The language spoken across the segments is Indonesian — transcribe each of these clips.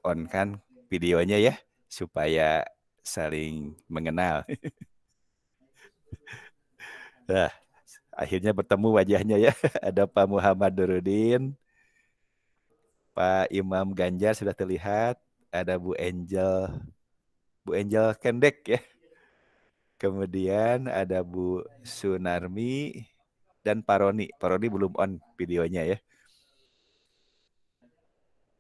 on kan videonya ya supaya saling mengenal. Nah, akhirnya bertemu wajahnya ya. Ada Pak Muhammad Nurudin, Pak Imam Ganjar sudah terlihat, ada Bu Angel Kendek ya. Kemudian ada Bu Sunarmi dan Pak Roni. Pak Roni belum on videonya ya.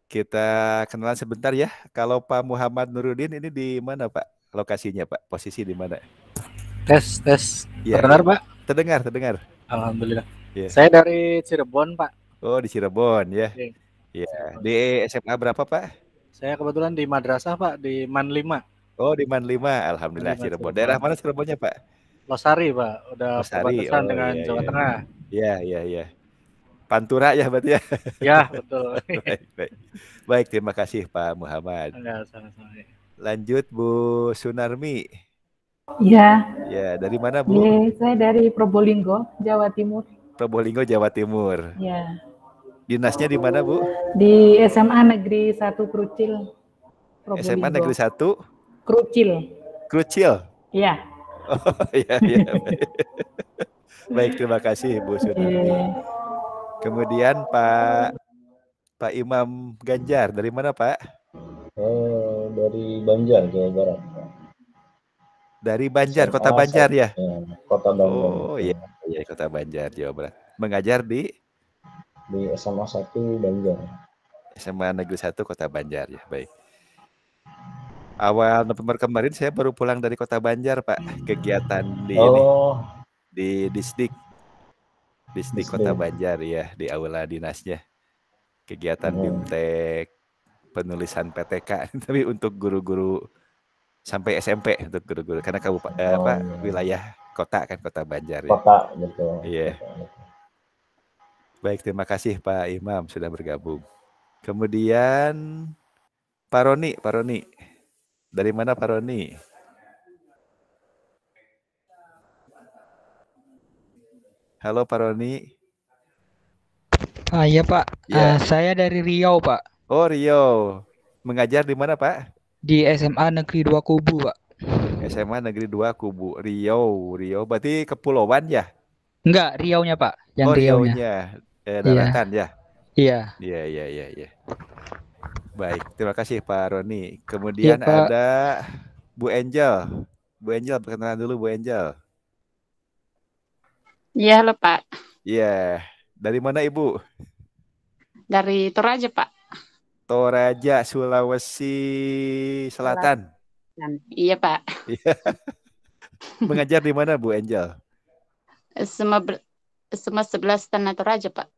Kita kenalan sebentar ya. Kalau Pak Muhammad Nurudin ini di mana Pak? Lokasinya Pak? Posisi di mana? Tes. Ya, Terdengar, ya. Pak? Terdengar. Alhamdulillah. Ya. Saya dari Cirebon, Pak. Oh, di Cirebon ya. Oke. Ya. Cirebon. Di SMA berapa Pak? Saya kebetulan di madrasah, Pak, di Man 5. Oh, di Man 5. Alhamdulillah Cirebon. Daerah mana Cirebonnya Pak? Losari, Pak. Udah Losari. perbatasan dengan Jawa Tengah. Iya. Pantura ya berarti ya. Ya, betul. Baik, terima kasih Pak Muhammad. Enggak, sama-sama. Lanjut Bu Sunarmi. Iya. Ya, dari mana Bu? Saya dari Probolinggo, Jawa Timur. Probolinggo, Jawa Timur. Ya. Dinasnya di mana Bu? Di SMA Negeri 1 Krucil. Probolinggo. SMA Negeri 1? Krucil. Iya. Oh, iya. Baik, terima kasih Bu Sunarmi. Kemudian Pak Imam Ganjar, dari mana Pak? Dari Banjar, Jawa Barat. Dari Banjar, Kota Banjar ya? Kota Banjar. Oh iya, Kota Banjar, Jawa Barat. Mengajar di SMA 1 Banjar. SMA Negeri 1 Kota Banjar ya, baik. Awal November kemarin saya baru pulang dari Kota Banjar Pak, kegiatan di Disdik Kota Banjar ya, di aula dinasnya. Kegiatan BIMTEK, penulisan PTK, tapi untuk guru-guru sampai SMP, untuk guru-guru karena wilayah kota kan, Kota Banjar ya. Kota, betul. Iya. Baik, terima kasih Pak Imam sudah bergabung. Kemudian Pak Roni. Dari mana Pak Roni? Halo Pak Roni. Iya Pak, saya dari Riau Pak. Oh Riau, mengajar di mana Pak? Di SMA Negeri 2 Kubu Pak. SMA Negeri 2 Kubu, Riau berarti kepulauan ya? Enggak, Riau-nya Pak, yang Riau-nya. Daratan ya? Iya. Iya. Baik, terima kasih Pak Roni. Kemudian ada Bu Angel. Bu Angel, perkenalan dulu Bu Angel. Iya, halo Pak. Iya, dari mana Ibu? Dari Toraja Pak. Toraja, Sulawesi Selatan. Iya Pak. Mengajar di mana Bu Angel? SMA 11 Tanah Toraja Pak.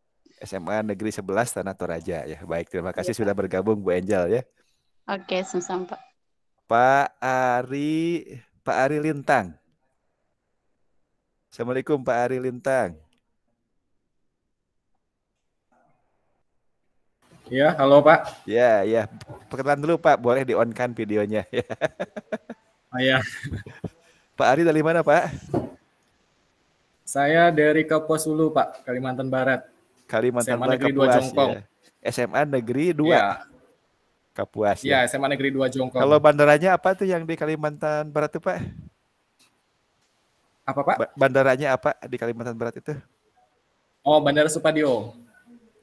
SMA Negeri 11 Tanah Toraja ya. Baik, terima kasih sudah bergabung Bu Angel ya. Oke, sama-sama Pak. Pak Ari Lintang. Assalamualaikum Pak Ari Lintang. Ya, halo Pak. Ya. Perkenalan dulu Pak, boleh di-on-kan videonya. Ya. Pak Ari dari mana Pak? Saya dari Kapuas Hulu Pak, Kalimantan Barat. Kalimantan Barat, SMA Negeri 2 Jongkong. Ya. SMA Negeri 2. Ya. Kapuas ya. SMA Negeri 2 Jongkong. Kalau bandaranya apa tuh yang di Kalimantan Barat tuh Pak? Apa Pak? Bandaranya apa di Kalimantan Barat itu? Oh, Bandara Supadio.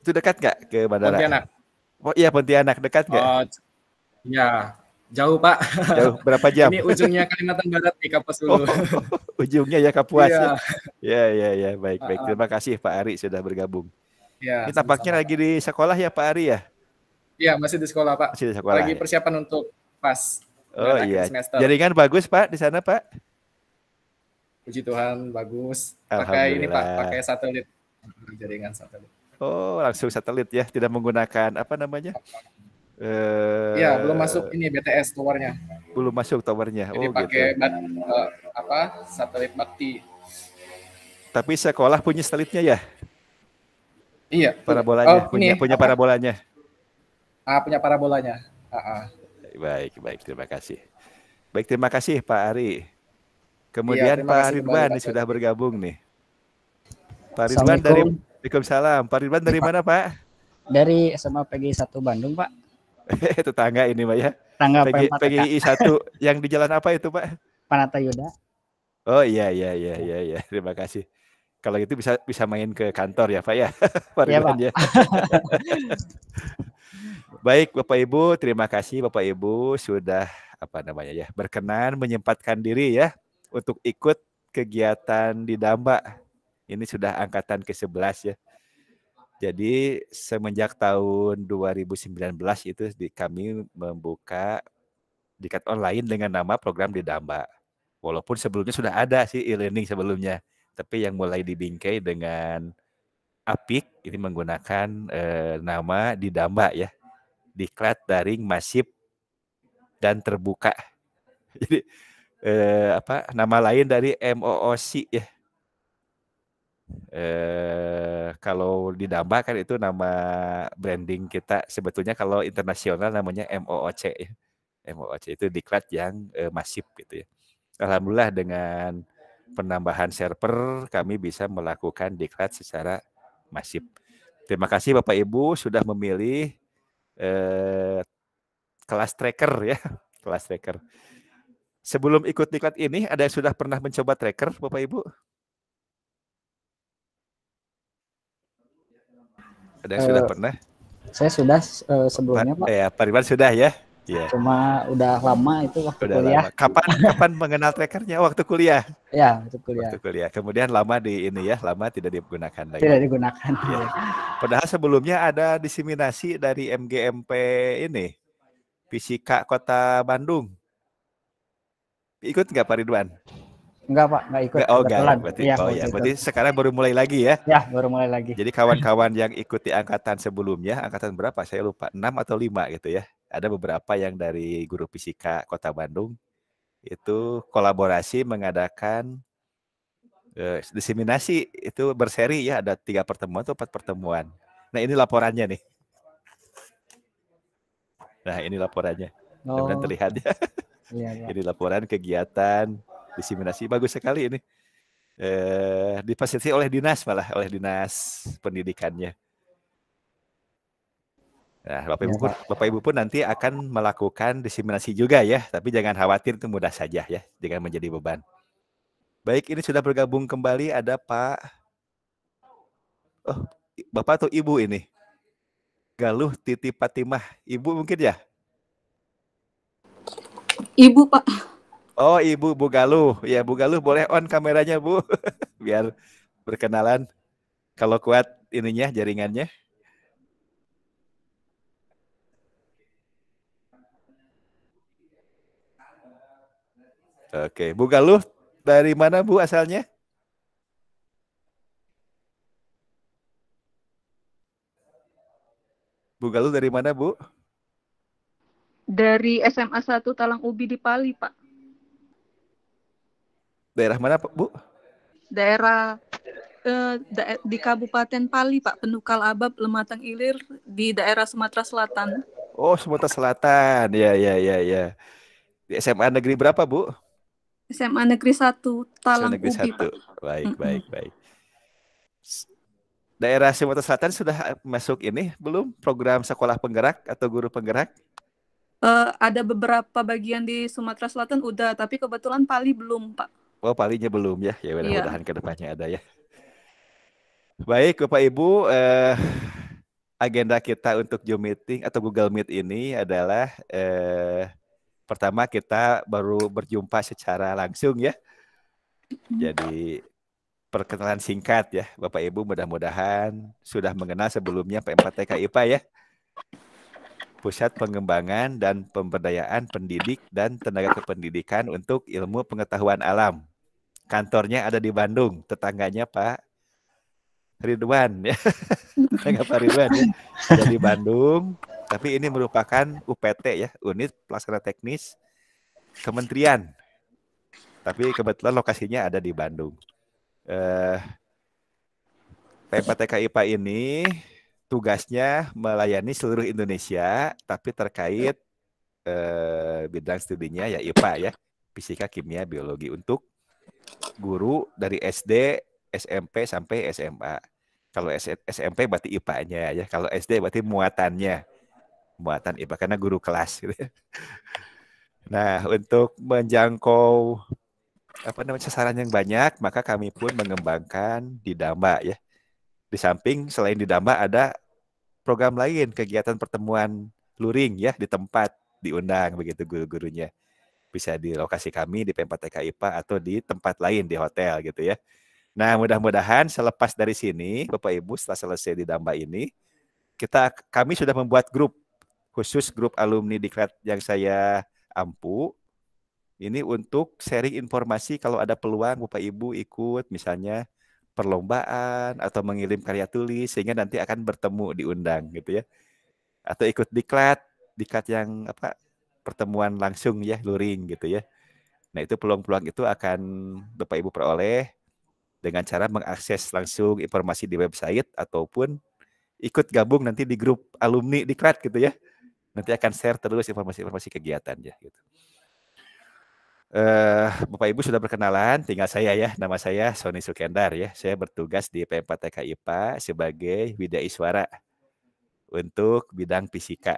Itu dekat nggak ke bandara? Pontianak. Oh iya, Pontianak, dekat nggak? Oh, ya, jauh Pak. Jauh, berapa jam? Ini ujungnya Kalimantan Barat di Kapuas Hulu. Ujungnya ya Kapuas. Ya. Baik. Terima kasih Pak Ari sudah bergabung. Ya, ini tampaknya lagi di sekolah ya Pak Ari ya? Iya, masih di sekolah Pak. Masih di sekolah. Lagi persiapan untuk PAS. Oh iya. Semester. Jaringan bagus Pak di sana Pak? Puji Tuhan bagus. Pakai ini Pak, pakai satelit. Jaringan satelit. Oh, langsung satelit ya, tidak menggunakan apa namanya? Iya, belum masuk ini BTS towernya. Belum masuk towernya. Jadi pakai satelit bakti. Tapi sekolah punya satelitnya ya? Iya. Parabolanya, punya parabolanya. Punya parabolanya. Baik, terima kasih. Baik, terima kasih Pak Ari. Kemudian Pak Ridwan sudah bergabung nih. Pak Ridwan dari Waalaikumsalam. Pak Ridwan dari mana Pak? Dari SMA PGI 1 Bandung Pak. Tetangga ini Pak ya. Tangga P4 PGI 1 yang di jalan apa itu Pak? Panatayuda. Oh iya. Terima kasih. Kalau gitu bisa main ke kantor ya Pak ya. Iya Pak. Ya. Baik Bapak Ibu, terima kasih Bapak Ibu sudah berkenan menyempatkan diri ya untuk ikut kegiatan di Damba. Ini sudah angkatan ke-11 ya. Jadi semenjak tahun 2019 itu kami membuka dikat online dengan nama program di Damba. Walaupun sebelumnya sudah ada sih e-learning sebelumnya, tapi yang mulai dibingkai dengan Apik ini menggunakan nama di Damba ya. Diklat daring masif dan terbuka. Jadi nama lain dari MOOC ya. Kalau di Damba kan itu nama branding kita, sebetulnya kalau internasional namanya MOOC ya. MOOC itu diklat yang masif gitu ya. Alhamdulillah dengan penambahan server kami bisa melakukan diklat secara masif. Terima kasih Bapak Ibu sudah memilih kelas tracker ya, kelas tracker. Sebelum ikut diklat ini ada yang sudah pernah mencoba tracker Bapak Ibu? Ada yang sudah pernah? Saya sudah sebelumnya Pak. Pak Ridwan sudah ya? Yeah. Cuma udah lama itu waktu kuliah. Lama. Kapan mengenal trackernya? Waktu kuliah? Ya, waktu kuliah. Waktu kuliah. Kemudian lama lama tidak digunakan lagi. Tidak digunakan. Ya. Padahal sebelumnya ada diseminasi dari MGMP ini, Fisika Kota Bandung. Ikut nggak Pak Ridwan? Enggak Pak, nggak ikut. Berarti sekarang baru mulai lagi ya? Ya, baru mulai lagi. Jadi kawan-kawan yang ikuti angkatan sebelumnya, angkatan berapa? Saya lupa, 6 atau 5 gitu ya. Ada beberapa yang dari guru fisika Kota Bandung itu kolaborasi mengadakan diseminasi itu berseri ya, ada 3 pertemuan atau 4 pertemuan. Nah ini laporannya nih. Nah ini laporannya. Mudah-mudahan terlihat ya. Ini laporan kegiatan diseminasi, bagus sekali ini. Difasilitasi oleh dinas, malah oleh dinas pendidikannya. Nah, Bapak Ibu pun nanti akan melakukan diseminasi juga ya, tapi jangan khawatir, itu mudah saja ya, jangan menjadi beban. Baik, ini sudah bergabung kembali ada Pak, Bapak atau Ibu ini? Galuh Titi Fatimah, Ibu mungkin ya? Ibu Pak. Oh Ibu, Bu Galuh, ya Bu Galuh boleh on kameranya Bu, biar berkenalan. Kalau kuat ininya jaringannya. Oke, Bu Galuh dari mana Bu asalnya? Bu Galuh dari mana Bu? Dari SMA 1 Talang Ubi di Pali Pak. Daerah mana Pak Bu? Daerah di Kabupaten Pali Pak, Penukal Abab, Lematang Ilir di daerah Sumatera Selatan. Oh Sumatera Selatan, ya. Di SMA negeri berapa Bu? SMA Negeri 1 Talang Negeri Ubi 1. Pak. Baik. Daerah Sumatera Selatan sudah masuk ini belum program sekolah penggerak atau guru penggerak? Ada beberapa bagian di Sumatera Selatan udah, tapi kebetulan Pali belum Pak. Oh Palinya belum ya, mudah-mudahan kedepannya ada ya. Baik Bapak Ibu, agenda kita untuk Zoom meeting atau Google Meet ini adalah pertama kita baru berjumpa secara langsung ya. Jadi perkenalan singkat ya Bapak Ibu, mudah-mudahan sudah mengenal sebelumnya P4TK IPA ya. Pusat Pengembangan dan Pemberdayaan Pendidik dan Tenaga Kependidikan untuk Ilmu Pengetahuan Alam. Kantornya ada di Bandung, tetangganya Pak Ridwan ya. Tetangga Pak Ridwan ya. Ada di Bandung, tapi ini merupakan UPT ya, Unit Pelaksana Teknis Kementerian. Tapi kebetulan lokasinya ada di Bandung. P4TK IPA ini tugasnya melayani seluruh Indonesia, tapi terkait bidang studinya ya IPA ya, fisika, kimia, biologi untuk guru dari SD, SMP sampai SMA. Kalau SMP berarti IPA-nya ya, kalau SD berarti muatannya muatan IPA karena guru kelas gitu ya. Nah, untuk menjangkau sasaran yang banyak, maka kami pun mengembangkan Didamba ya. Di samping selain Didamba ada program lain, kegiatan pertemuan luring ya di tempat, diundang begitu guru-gurunya. Bisa di lokasi kami di P4TK IPA atau di tempat lain di hotel gitu ya. Nah, mudah-mudahan selepas dari sini Bapak Ibu setelah selesai Didamba ini, kami sudah membuat grup khusus, grup alumni Diklat yang saya ampu. Ini untuk sharing informasi kalau ada peluang Bapak Ibu ikut misalnya perlombaan atau mengirim karya tulis sehingga nanti akan bertemu diundang gitu ya. Atau ikut diklat yang pertemuan langsung ya, luring gitu ya. Nah, itu peluang-peluang itu akan Bapak Ibu peroleh dengan cara mengakses langsung informasi di website ataupun ikut gabung nanti di grup alumni diklat gitu ya. Nanti akan share terus informasi-informasi kegiatannya gitu. Bapak Ibu sudah berkenalan, tinggal saya ya. Nama saya Sony Sukendar ya. Saya bertugas di P4TK IPA sebagai Widaiswara untuk bidang fisika.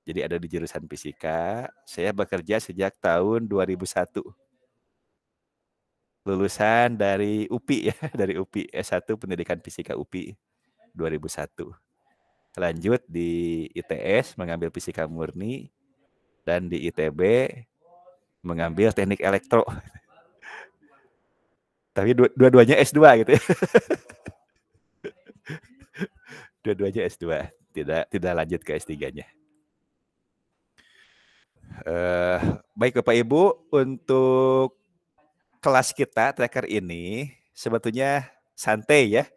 Jadi ada di jurusan fisika. Saya bekerja sejak tahun 2001. Lulusan dari UPI ya, dari UPI S1 Pendidikan Fisika UPI 2001. Lanjut di ITS mengambil fisika murni dan di ITB mengambil teknik elektro. Tapi dua-duanya S2 gitu ya. Dua-duanya S2, tidak lanjut ke S3-nya. Baik Bapak Ibu, untuk kelas kita tracker ini sebetulnya santai ya.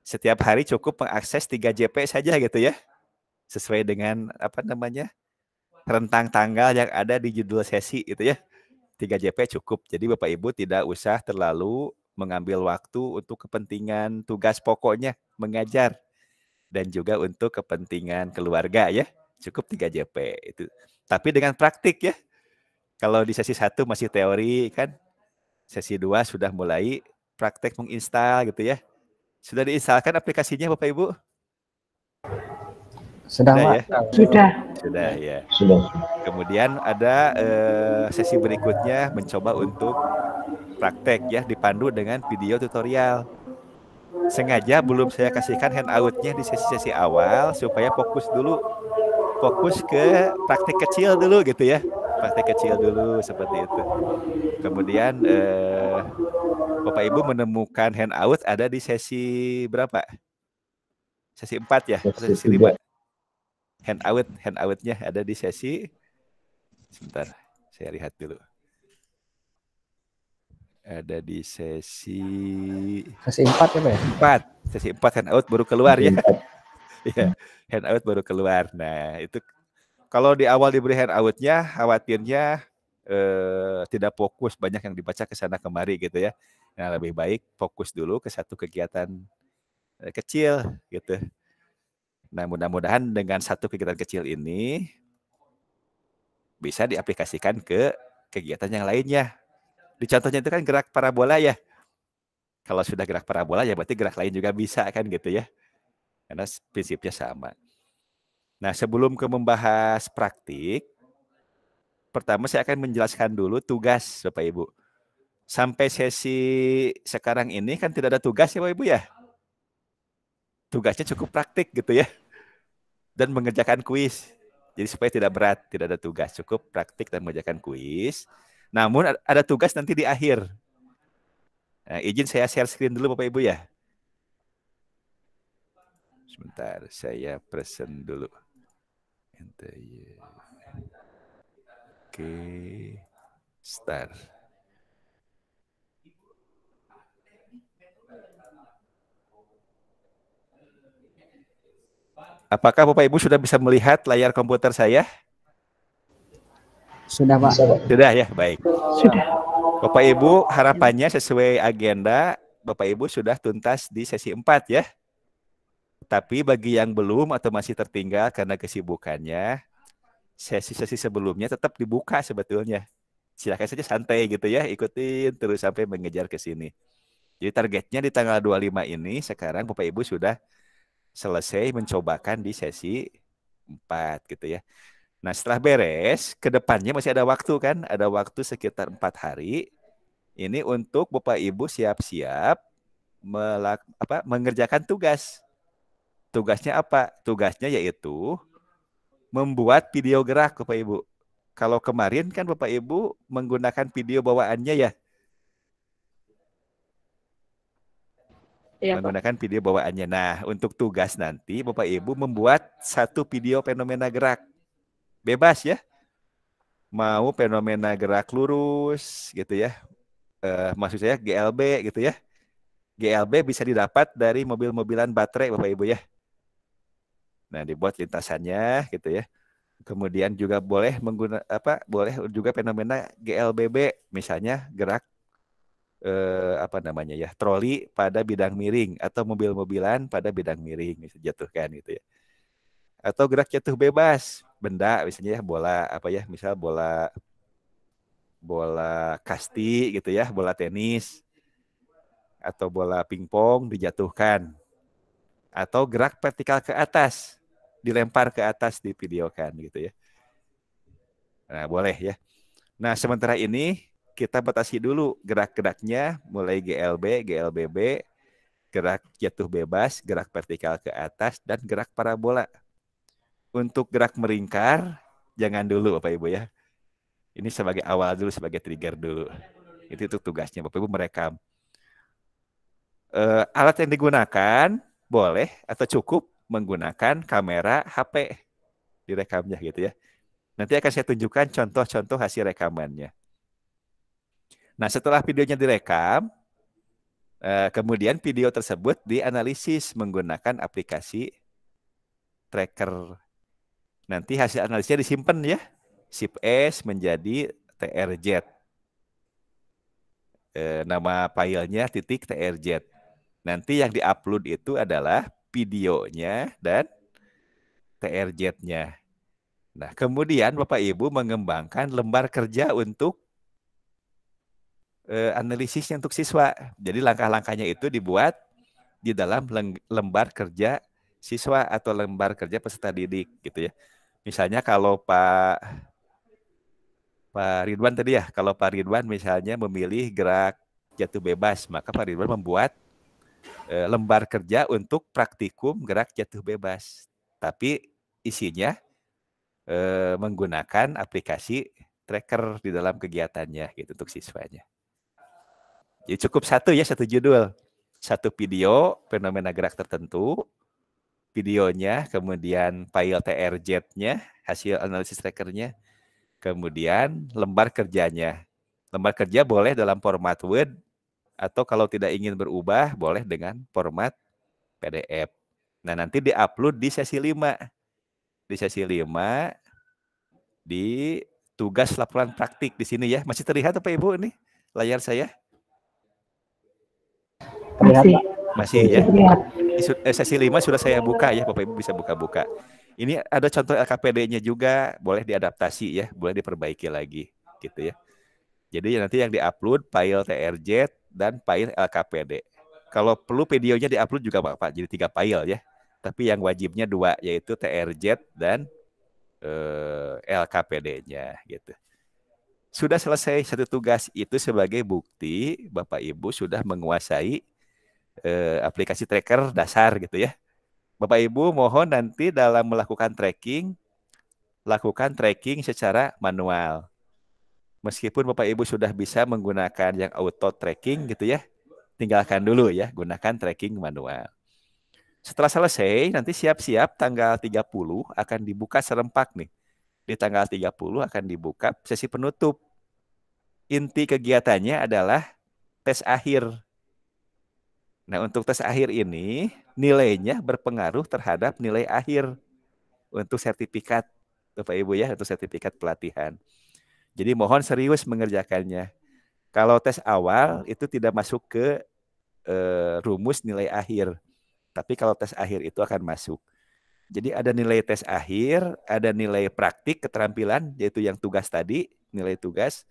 Setiap hari cukup mengakses 3 JP saja gitu ya. Sesuai dengan rentang tanggal yang ada di judul sesi gitu ya. 3 JP cukup. Jadi Bapak Ibu tidak usah terlalu mengambil waktu untuk kepentingan tugas pokoknya mengajar dan juga untuk kepentingan keluarga ya. Cukup 3 JP itu. Tapi dengan praktik ya. Kalau di sesi 1 masih teori kan. Sesi 2 sudah mulai praktek menginstal gitu ya. Sudah diinstalkan aplikasinya Bapak Ibu? Sudah ya? Sudah ya. Sudah. Kemudian ada sesi berikutnya mencoba untuk praktek ya, dipandu dengan video tutorial. Sengaja belum saya kasihkan handout-nya di sesi-sesi awal supaya fokus ke praktek kecil dulu gitu ya. Praktek kecil dulu seperti itu. Kemudian Bapak Ibu menemukan handout ada di sesi berapa? Sesi 4 ya? Atau sesi 5? Handout-nya ada di sesi, sebentar, saya lihat dulu. Ada di sesi 4 ya Pak ya? 4. Sesi 4 handout baru keluar ya. Ya, handout baru keluar. Nah, itu kalau di awal diberi handout-nya, khawatirnya tidak fokus, banyak yang dibaca ke sana kemari gitu ya. Nah, lebih baik fokus dulu ke satu kegiatan kecil gitu. Nah, mudah-mudahan dengan satu kegiatan kecil ini bisa diaplikasikan ke kegiatan yang lainnya. Di contohnya itu kan gerak parabola ya. Kalau sudah gerak parabola ya berarti gerak lain juga bisa kan gitu ya. Karena prinsipnya sama. Nah, sebelum ke membahas praktik, pertama saya akan menjelaskan dulu tugas Bapak Ibu. Sampai sesi sekarang ini kan tidak ada tugas ya Bapak Ibu ya. Tugasnya cukup praktik gitu ya. Dan mengerjakan kuis. Jadi supaya tidak berat, tidak ada tugas, cukup praktik dan mengerjakan kuis. Namun ada tugas nanti di akhir. Nah, izin saya share screen dulu Bapak Ibu ya. Sebentar, saya present dulu. Oke, start. Apakah Bapak Ibu sudah bisa melihat layar komputer saya? Sudah Pak. Sudah ya, baik. Sudah. Bapak Ibu harapannya sesuai agenda, Bapak Ibu sudah tuntas di sesi 4 ya. Tapi bagi yang belum atau masih tertinggal karena kesibukannya, sesi-sesi sebelumnya tetap dibuka sebetulnya. Silakan saja santai gitu ya, ikutin terus sampai mengejar ke sini. Jadi targetnya di tanggal 25 ini sekarang Bapak Ibu sudah selesai mencobakan di sesi 4 gitu ya. Nah setelah beres, ke depannya masih ada waktu kan, ada waktu sekitar 4 hari. Ini untuk Bapak Ibu siap-siap mengerjakan tugas. Tugasnya apa? Tugasnya yaitu membuat video gerak Bapak Ibu. Kalau kemarin kan Bapak Ibu menggunakan video bawaannya ya. Iya, Pak. Menggunakan video bawaannya. Nah, untuk tugas nanti Bapak Ibu membuat satu video fenomena gerak. Bebas ya. Mau fenomena gerak lurus gitu ya. Maksud saya GLB gitu ya. GLB bisa didapat dari mobil-mobilan baterai Bapak Ibu ya. Nah, dibuat lintasannya gitu ya. Kemudian juga boleh boleh juga fenomena GLBB, misalnya gerak troli pada bidang miring atau mobil-mobilan pada bidang miring, bisa jatuhkan gitu ya. Atau gerak jatuh bebas, benda misalnya bola misal bola kasti gitu ya, bola tenis atau bola pingpong dijatuhkan. Atau gerak vertikal ke atas, dilempar ke atas di videokan gitu ya. Nah, boleh ya. Nah, sementara ini kita batasi dulu gerak-geraknya mulai GLB, GLBB, gerak jatuh bebas, gerak vertikal ke atas, dan gerak parabola. Untuk gerak meringkar, jangan dulu Bapak Ibu ya. Ini sebagai awal dulu, sebagai trigger dulu. Itu tugasnya Bapak Ibu merekam. Alat yang digunakan boleh atau cukup menggunakan kamera HP direkamnya gitu ya. Nanti akan saya tunjukkan contoh-contoh hasil rekamannya. Nah, setelah videonya direkam, kemudian video tersebut dianalisis menggunakan aplikasi tracker. Nanti hasil analisisnya disimpan ya. Shift S menjadi TRZ. Nama filenya .trz. Nanti yang diupload itu adalah videonya dan TRZ-nya. Nah, kemudian Bapak Ibu mengembangkan lembar kerja untuk analisisnya untuk siswa. Jadi langkah-langkahnya itu dibuat di dalam lembar kerja siswa atau lembar kerja peserta didik gitu ya. Misalnya kalau Pak Ridwan tadi ya, kalau Pak Ridwan misalnya memilih gerak jatuh bebas, maka Pak Ridwan membuat lembar kerja untuk praktikum gerak jatuh bebas. Tapi isinya menggunakan aplikasi tracker di dalam kegiatannya gitu untuk siswanya. Jadi cukup satu judul. Satu video fenomena gerak tertentu, videonya, kemudian file TRZ-nya, hasil analisis trackernya, kemudian lembar kerjanya. Lembar kerja boleh dalam format Word, atau kalau tidak ingin berubah, boleh dengan format PDF. Nah, nanti di-upload di sesi 5. Di sesi 5, di tugas laporan praktik di sini ya. Masih terlihat Bapak Ibu nih layar saya? Masih ya. Sesi 5 sudah saya buka ya, Bapak Ibu bisa buka-buka. Ini ada contoh LKPD-nya juga, boleh diadaptasi ya, boleh diperbaiki lagi gitu ya. Jadi nanti yang diupload file TRZ dan file LKPD. Kalau perlu videonya diupload juga Bapak, jadi 3 file ya. Tapi yang wajibnya 2, yaitu TRZ dan LKPD-nya gitu. Sudah selesai satu tugas, itu sebagai bukti Bapak Ibu sudah menguasai aplikasi tracker dasar gitu ya. Bapak Ibu mohon nanti dalam melakukan tracking, lakukan tracking secara manual. Meskipun Bapak Ibu sudah bisa menggunakan yang auto tracking gitu ya, tinggalkan dulu ya, gunakan tracking manual. Setelah selesai, nanti siap-siap tanggal 30 akan dibuka serempak nih. Di tanggal 30 akan dibuka sesi penutup. Inti kegiatannya adalah tes akhir. Nah, untuk tes akhir ini, nilainya berpengaruh terhadap nilai akhir untuk sertifikat, Bapak Ibu ya, untuk sertifikat pelatihan. Jadi mohon serius mengerjakannya. Kalau tes awal itu tidak masuk ke rumus nilai akhir. Tapi kalau tes akhir itu akan masuk. Jadi ada nilai tes akhir, ada nilai praktik keterampilan, yaitu yang tugas tadi, nilai tugas.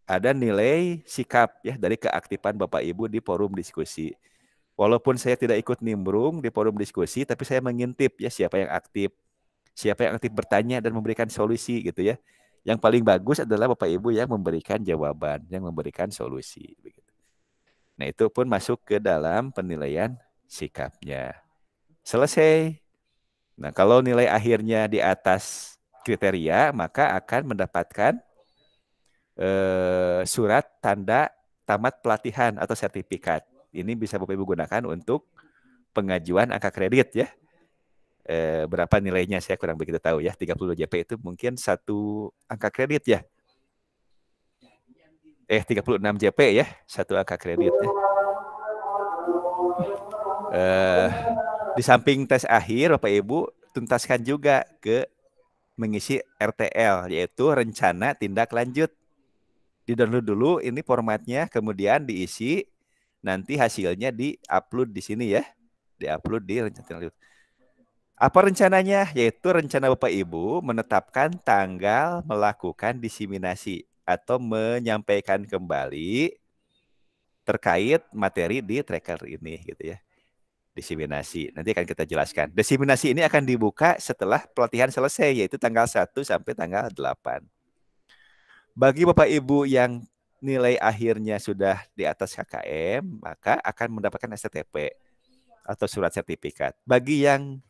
Ada nilai sikap ya dari keaktifan Bapak Ibu di forum diskusi. Walaupun saya tidak ikut nimbrung di forum diskusi, tapi saya mengintip ya siapa yang aktif. Siapa yang aktif bertanya dan memberikan solusi gitu ya. Yang paling bagus adalah Bapak Ibu yang memberikan jawaban, yang memberikan solusi. Nah itu pun masuk ke dalam penilaian sikapnya. Selesai. Nah kalau nilai akhirnya di atas kriteria, maka akan mendapatkan surat tanda tamat pelatihan atau sertifikat. Ini bisa Bapak Ibu gunakan untuk pengajuan angka kredit ya. Berapa nilainya saya kurang begitu tahu ya. 30 JP itu mungkin satu angka kredit ya. 36 JP ya, satu angka kredit ya. Di samping tes akhir Bapak Ibu tuntaskan juga ke mengisi RTL, yaitu rencana tindak lanjut. Di-download dulu ini formatnya, kemudian diisi, nanti hasilnya di-upload di sini ya. Di-upload di rencana tindak lanjut. Apa rencananya? Yaitu rencana Bapak Ibu menetapkan tanggal melakukan diseminasi atau menyampaikan kembali terkait materi di tracker ini gitu ya. Diseminasi. Nanti akan kita jelaskan. Diseminasi ini akan dibuka setelah pelatihan selesai, yaitu tanggal 1 sampai tanggal 8. Bagi Bapak Ibu yang nilai akhirnya sudah di atas KKM, maka akan mendapatkan STTP atau surat sertifikat. Bagi yang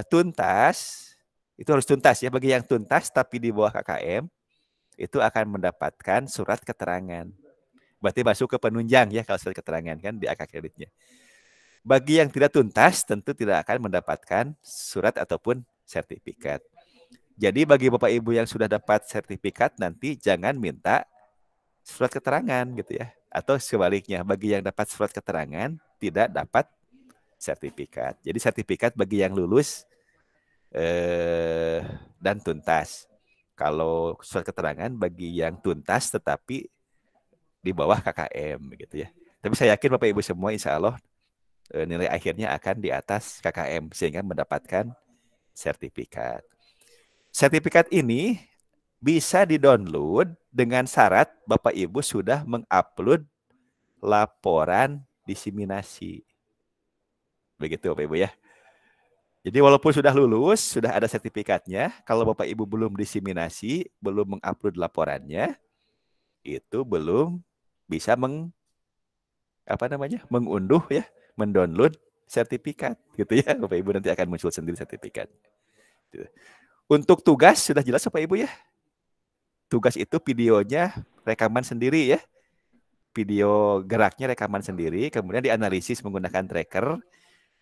tuntas, itu harus tuntas ya. Bagi yang tuntas tapi di bawah KKM, itu akan mendapatkan surat keterangan. Berarti masuk ke penunjang ya kalau surat keterangan kan di angka kreditnya. Bagi yang tidak tuntas tentu tidak akan mendapatkan surat ataupun sertifikat. Jadi bagi Bapak Ibu yang sudah dapat sertifikat nanti jangan minta surat keterangan gitu ya. Atau sebaliknya bagi yang dapat surat keterangan tidak dapat sertifikat. Jadi sertifikat bagi yang lulus dan tuntas. Kalau surat keterangan bagi yang tuntas tetapi di bawah KKM gitu ya. Tapi saya yakin Bapak Ibu semua insya Allah nilai akhirnya akan di atas KKM sehingga mendapatkan sertifikat. Sertifikat ini bisa di-download dengan syarat Bapak Ibu sudah mengupload laporan diseminasi. Begitu Bapak Ibu ya. Jadi walaupun sudah lulus, sudah ada sertifikatnya, kalau Bapak Ibu belum diseminasi, belum mengupload laporannya, itu belum bisa mengunduh ya, mendownload sertifikat gitu ya. Bapak Ibu nanti akan muncul sendiri sertifikat. Untuk tugas sudah jelas Bapak Ibu ya. Tugas itu videonya rekaman sendiri ya. Video geraknya rekaman sendiri, kemudian dianalisis menggunakan tracker.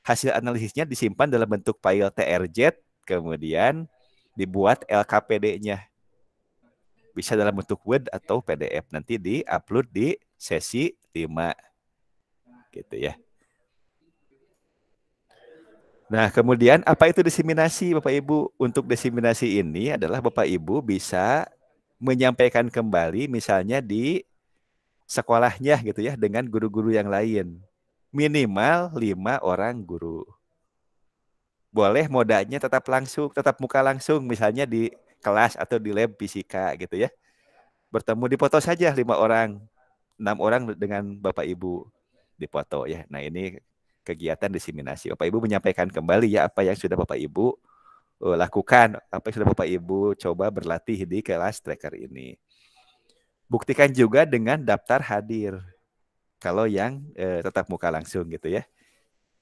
Hasil analisisnya disimpan dalam bentuk file TRZ, kemudian dibuat LKPD-nya. Bisa dalam bentuk Word atau PDF. Nanti di-upload di sesi 5. Gitu ya. Nah, kemudian apa itu diseminasi Bapak Ibu? Untuk diseminasi ini adalah Bapak Ibu bisa menyampaikan kembali misalnya di sekolahnya gitu ya dengan guru-guru yang lain. Minimal 5 orang guru. Boleh modanya tetap langsung, tetap muka langsung misalnya di kelas atau di lab fisika gitu ya. Bertemu di foto saja 5 orang, 6 orang dengan Bapak Ibu di foto ya. Nah, ini kegiatan diseminasi. Bapak Ibu menyampaikan kembali ya apa yang sudah Bapak Ibu lakukan, apa yang sudah Bapak Ibu coba berlatih di kelas tracker ini. Buktikan juga dengan daftar hadir. Kalau yang tetap muka langsung gitu ya.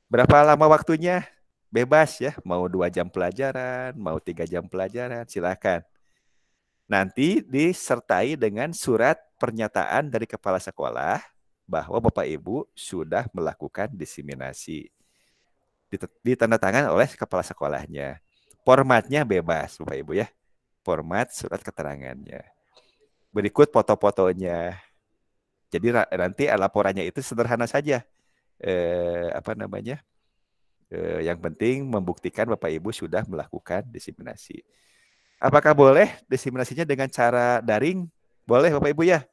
Berapa lama waktunya? Bebas ya. Mau 2 jam pelajaran, mau 3 jam pelajaran, silakan. Nanti disertai dengan surat pernyataan dari kepala sekolah bahwa Bapak Ibu sudah melakukan diseminasi. Ditandatangan oleh kepala sekolahnya. Formatnya bebas Bapak Ibu ya. Format surat keterangannya. Berikut foto-fotonya. Jadi nanti laporannya itu sederhana saja. Yang penting membuktikan Bapak Ibu sudah melakukan diseminasi. Apakah boleh diseminasinya dengan cara daring? Boleh Bapak Ibu ya.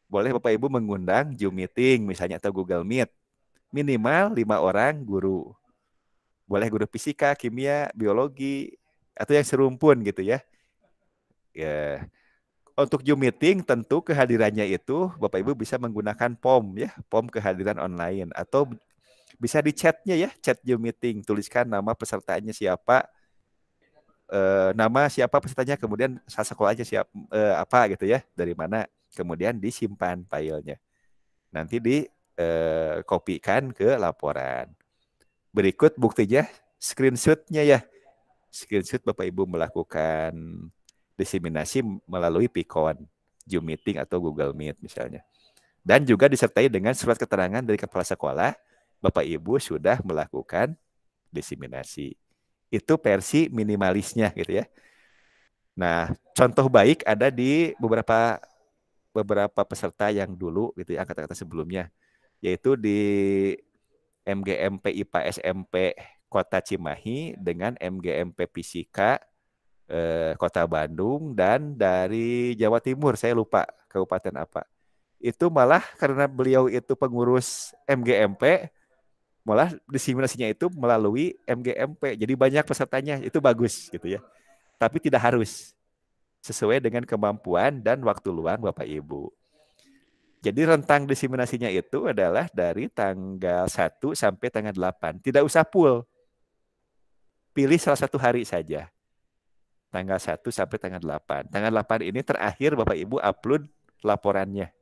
Boleh Bapak Ibu mengundang Zoom meeting misalnya atau Google Meet. Minimal 5 orang guru. Boleh guru fisika, kimia, biologi, atau yang serumpun gitu ya. Ya. Untuk Zoom meeting tentu kehadirannya itu Bapak Ibu bisa menggunakan form ya, form kehadiran online atau bisa di chatnya ya, chat Zoom meeting, tuliskan nama pesertanya siapa, nama siapa pesertanya, kemudian sekolahnya apa gitu ya, dari mana, kemudian disimpan filenya. Nanti dikopikan ke laporan. Berikut buktinya screenshot-nya ya. Screenshot Bapak Ibu melakukan diseminasi melalui Pikon, Zoom Meeting atau Google Meet misalnya. Dan juga disertai dengan surat keterangan dari kepala sekolah, Bapak Ibu sudah melakukan diseminasi. Itu versi minimalisnya gitu ya. Nah, contoh baik ada di beberapa peserta yang dulu gitu ya, angkatan sebelumnya, yaitu di MGMP IPA SMP Kota Cimahi dengan MGMP Fisika Kota Bandung, dan dari Jawa Timur, saya lupa kabupaten apa. Itu malah karena beliau itu pengurus MGMP, malah diseminasinya itu melalui MGMP. Jadi banyak pesertanya, itu bagus gitu ya. Tapi tidak harus, sesuai dengan kemampuan dan waktu luang Bapak Ibu. Jadi rentang diseminasinya itu adalah dari tanggal 1 sampai tanggal 8. Tidak usah full. Pilih salah satu hari saja. Tanggal 1 sampai tanggal 8. Tanggal 8 ini terakhir Bapak Ibu upload laporannya.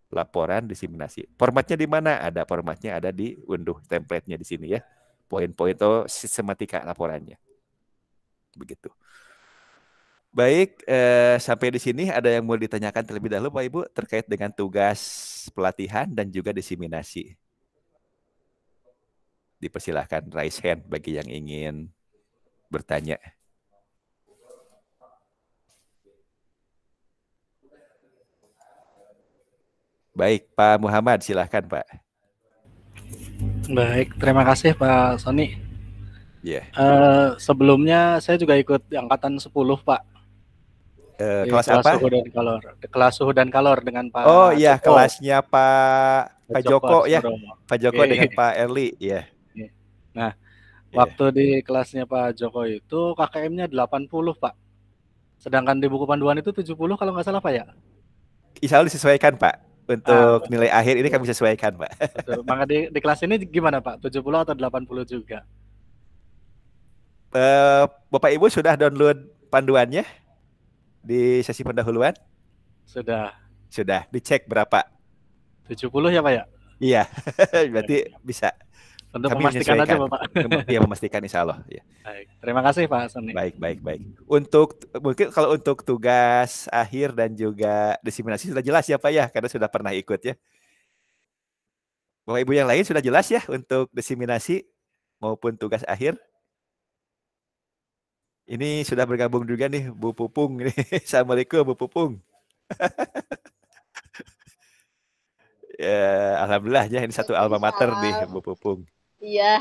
Laporan diseminasi. Formatnya di mana? Ada formatnya, ada di unduh template-nya di sini ya. Poin-poin atau sistematika laporannya. Begitu. Baik, sampai di sini ada yang mau ditanyakan terlebih dahulu Pak Ibu terkait dengan tugas pelatihan dan juga diseminasi. Dipersilahkan raise hand bagi yang ingin bertanya. Baik, Pak Muhammad, silahkan Pak. Baik, terima kasih Pak Sony. Yeah. Sebelumnya saya juga ikut angkatan 10 Pak. Kelas apa? Suhu dan kalor. Kelas suhu dan kalor dengan Pak. Oh iya, Joko. Kelasnya Pak Joko ya. Pak Joko dengan Pak Erli, ya. Yeah. Nah, waktu di kelasnya Pak Joko itu KKM-nya 80 Pak. Sedangkan di buku panduan itu 70 kalau nggak salah Pak ya? Insya Allah disesuaikan Pak. Untuk nilai akhir ini kami sesuaikan Pak. Betul. Maka di kelas ini gimana Pak? 70 atau 80 juga? Bapak Ibu sudah download panduannya di sesi pendahuluan? Sudah. Sudah. Dicek berapa? 70 ya Pak ya? Iya. Berarti bisa. Untuk kami memastikan aja Bapak. Iya, memastikan insya Allah. Ya. Baik. Terima kasih Pak Sony. Baik. Mungkin kalau untuk tugas akhir dan juga diseminasi sudah jelas ya Pak ya, karena sudah pernah ikut ya. Bapak Ibu yang lain sudah jelas ya untuk diseminasi maupun tugas akhir. Ini sudah bergabung juga nih Bu Pupung. Assalamualaikum Bu Pupung. Ya, alhamdulillah ya, ini satu alma mater nih Bu Pupung. Iya.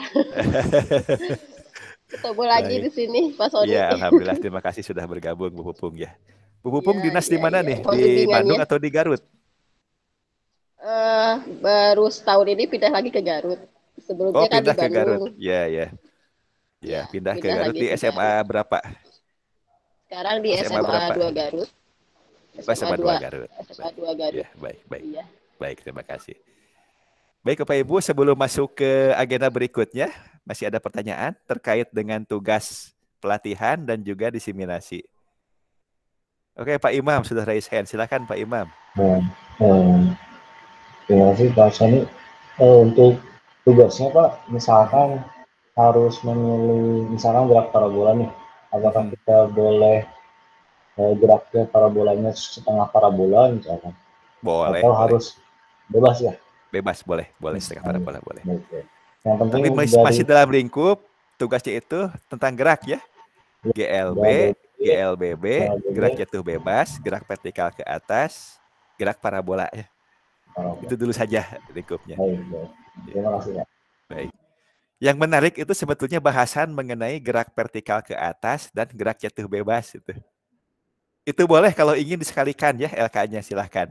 Ketemu lagi di sini Pak Sony. Iya, alhamdulillah, terima kasih sudah bergabung Bu Pupung ya. Bu Pupung dinas di mana nih? Mohon Di bimbingannya. Bandung atau di Garut? Baru setahun ini pindah lagi ke Garut. Sebelumnya kan di pindah ke Garut. Bandung. Ya, pindah ke Garut di SMA berapa? Sekarang di SMA 2 Garut. SMA 2 Garut. SMA 2 Garut. Ya, baik. Iya. Baik, terima kasih. Baik Bapak Ibu, sebelum masuk ke agenda berikutnya, masih ada pertanyaan terkait dengan tugas pelatihan dan juga diseminasi. Oke, Pak Imam sudah raise hand. Silakan Pak Imam. Terima kasih Pak Sony. Untuk tugasnya Pak, misalkan harus memilih, misalkan gerak parabola nih, apakah kita boleh geraknya parabolanya setengah parabola misalkan? Boleh. Atau harus bebas ya? Bebas, boleh setengah parabola boleh. Yang penting tapi masih dalam lingkup tugasnya itu tentang gerak ya. GLB, GLBB, gerak jatuh bebas, gerak vertikal ke atas, gerak parabola ya. Itu dulu saja lingkupnya. Terima kasih ya. Baik. Yang menarik itu sebetulnya bahasan mengenai gerak vertikal ke atas dan gerak jatuh bebas itu. Itu boleh kalau ingin disekalikan ya LK-nya, silahkan.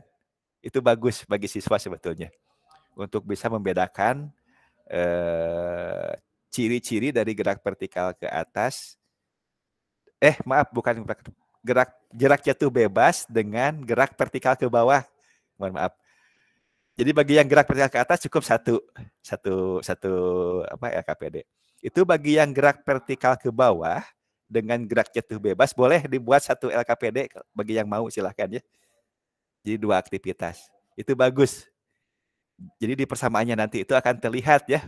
Itu bagus bagi siswa sebetulnya. Untuk bisa membedakan ciri-ciri dari gerak vertikal ke atas. Bukan gerak jatuh bebas dengan gerak vertikal ke bawah. Mohon maaf. Jadi bagi yang gerak vertikal ke atas cukup satu LKPD. Itu bagi yang gerak vertikal ke bawah dengan gerak jatuh bebas, boleh dibuat satu LKPD bagi yang mau, silahkan ya. Jadi 2 aktivitas. Itu bagus. Jadi di persamaannya nanti itu akan terlihat ya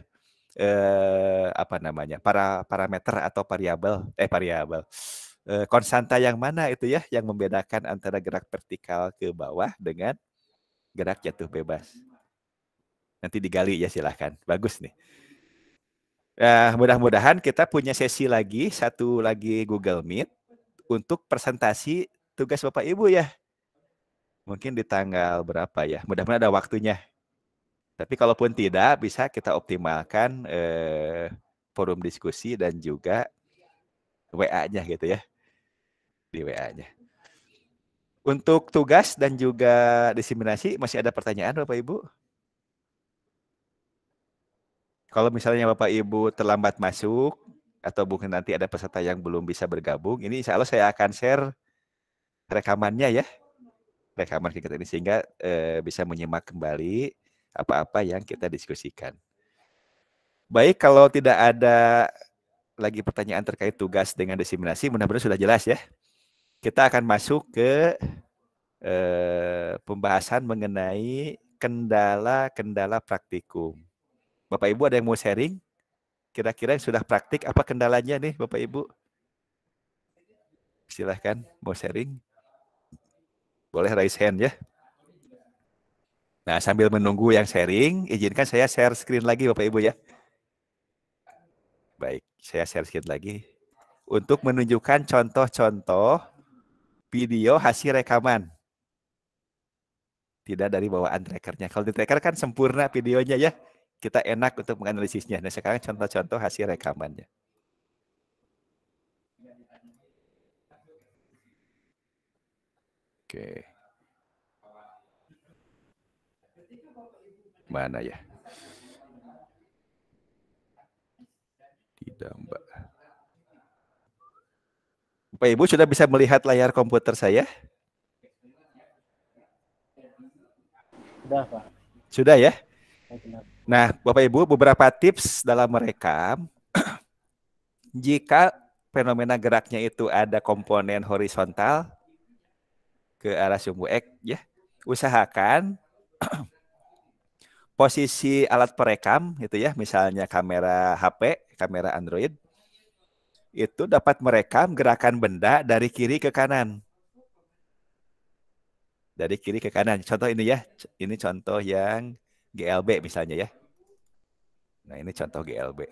parameter atau variabel konstanta yang mana itu ya yang membedakan antara gerak vertikal ke bawah dengan gerak jatuh bebas. Nanti digali ya, silahkan. Bagus nih. Mudah-mudahan kita punya sesi lagi, satu lagi Google Meet untuk presentasi tugas Bapak Ibu ya. Mungkin di tanggal berapa ya? Mudah-mudahan ada waktunya. Tapi kalaupun tidak, bisa kita optimalkan forum diskusi dan juga WA-nya gitu ya. Di WA-nya. Untuk tugas dan juga diseminasi, masih ada pertanyaan Bapak Ibu? Kalau misalnya Bapak Ibu terlambat masuk, atau mungkin nanti ada peserta yang belum bisa bergabung, ini insya Allah saya akan share rekamannya ya. Rekaman kita ini sehingga bisa menyimak kembali apa-apa yang kita diskusikan. Baik, kalau tidak ada lagi pertanyaan terkait tugas dengan diseminasi, mudah-mudahan sudah jelas ya. Kita akan masuk ke pembahasan mengenai kendala-kendala praktikum. Bapak Ibu ada yang mau sharing? Kira-kira yang sudah praktik apa kendalanya nih Bapak Ibu? Silahkan mau sharing. Boleh raise hand ya. Nah, sambil menunggu yang sharing, izinkan saya share screen lagi Bapak Ibu ya. Baik, saya share screen lagi. Untuk menunjukkan contoh-contoh video hasil rekaman. Tidak dari bawaan trackernya. Kalau di tracker kan sempurna videonya ya. Kita enak untuk menganalisisnya. Nah, sekarang contoh-contoh hasil rekamannya. Oke. Mana ya? Tidak, Mbak. Bapak Ibu sudah bisa melihat layar komputer saya? Sudah, Pak. Sudah ya? Nah, Bapak Ibu, beberapa tips dalam merekam. Jika fenomena geraknya itu ada komponen horizontal ke arah sumbu X, ya, usahakan posisi alat perekam itu ya, misalnya kamera HP, kamera Android, itu dapat merekam gerakan benda dari kiri ke kanan. Dari kiri ke kanan. Contoh ini ya, ini contoh yang GLB misalnya ya. Nah, ini contoh GLB.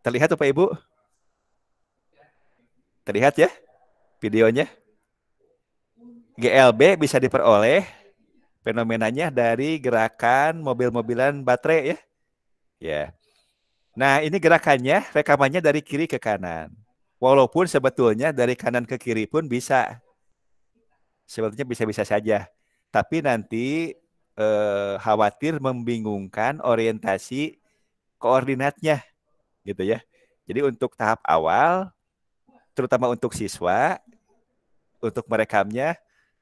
Terlihat Bapak Ibu? Terlihat ya videonya? GLB bisa diperoleh fenomenanya dari gerakan mobil-mobilan baterai ya. Ya. Nah, ini gerakannya, rekamannya dari kiri ke kanan. Walaupun sebetulnya dari kanan ke kiri pun bisa. Sebetulnya bisa-bisa saja. Tapi nanti khawatir membingungkan orientasi koordinatnya. Gitu ya. Jadi untuk tahap awal, terutama untuk siswa, untuk merekamnya,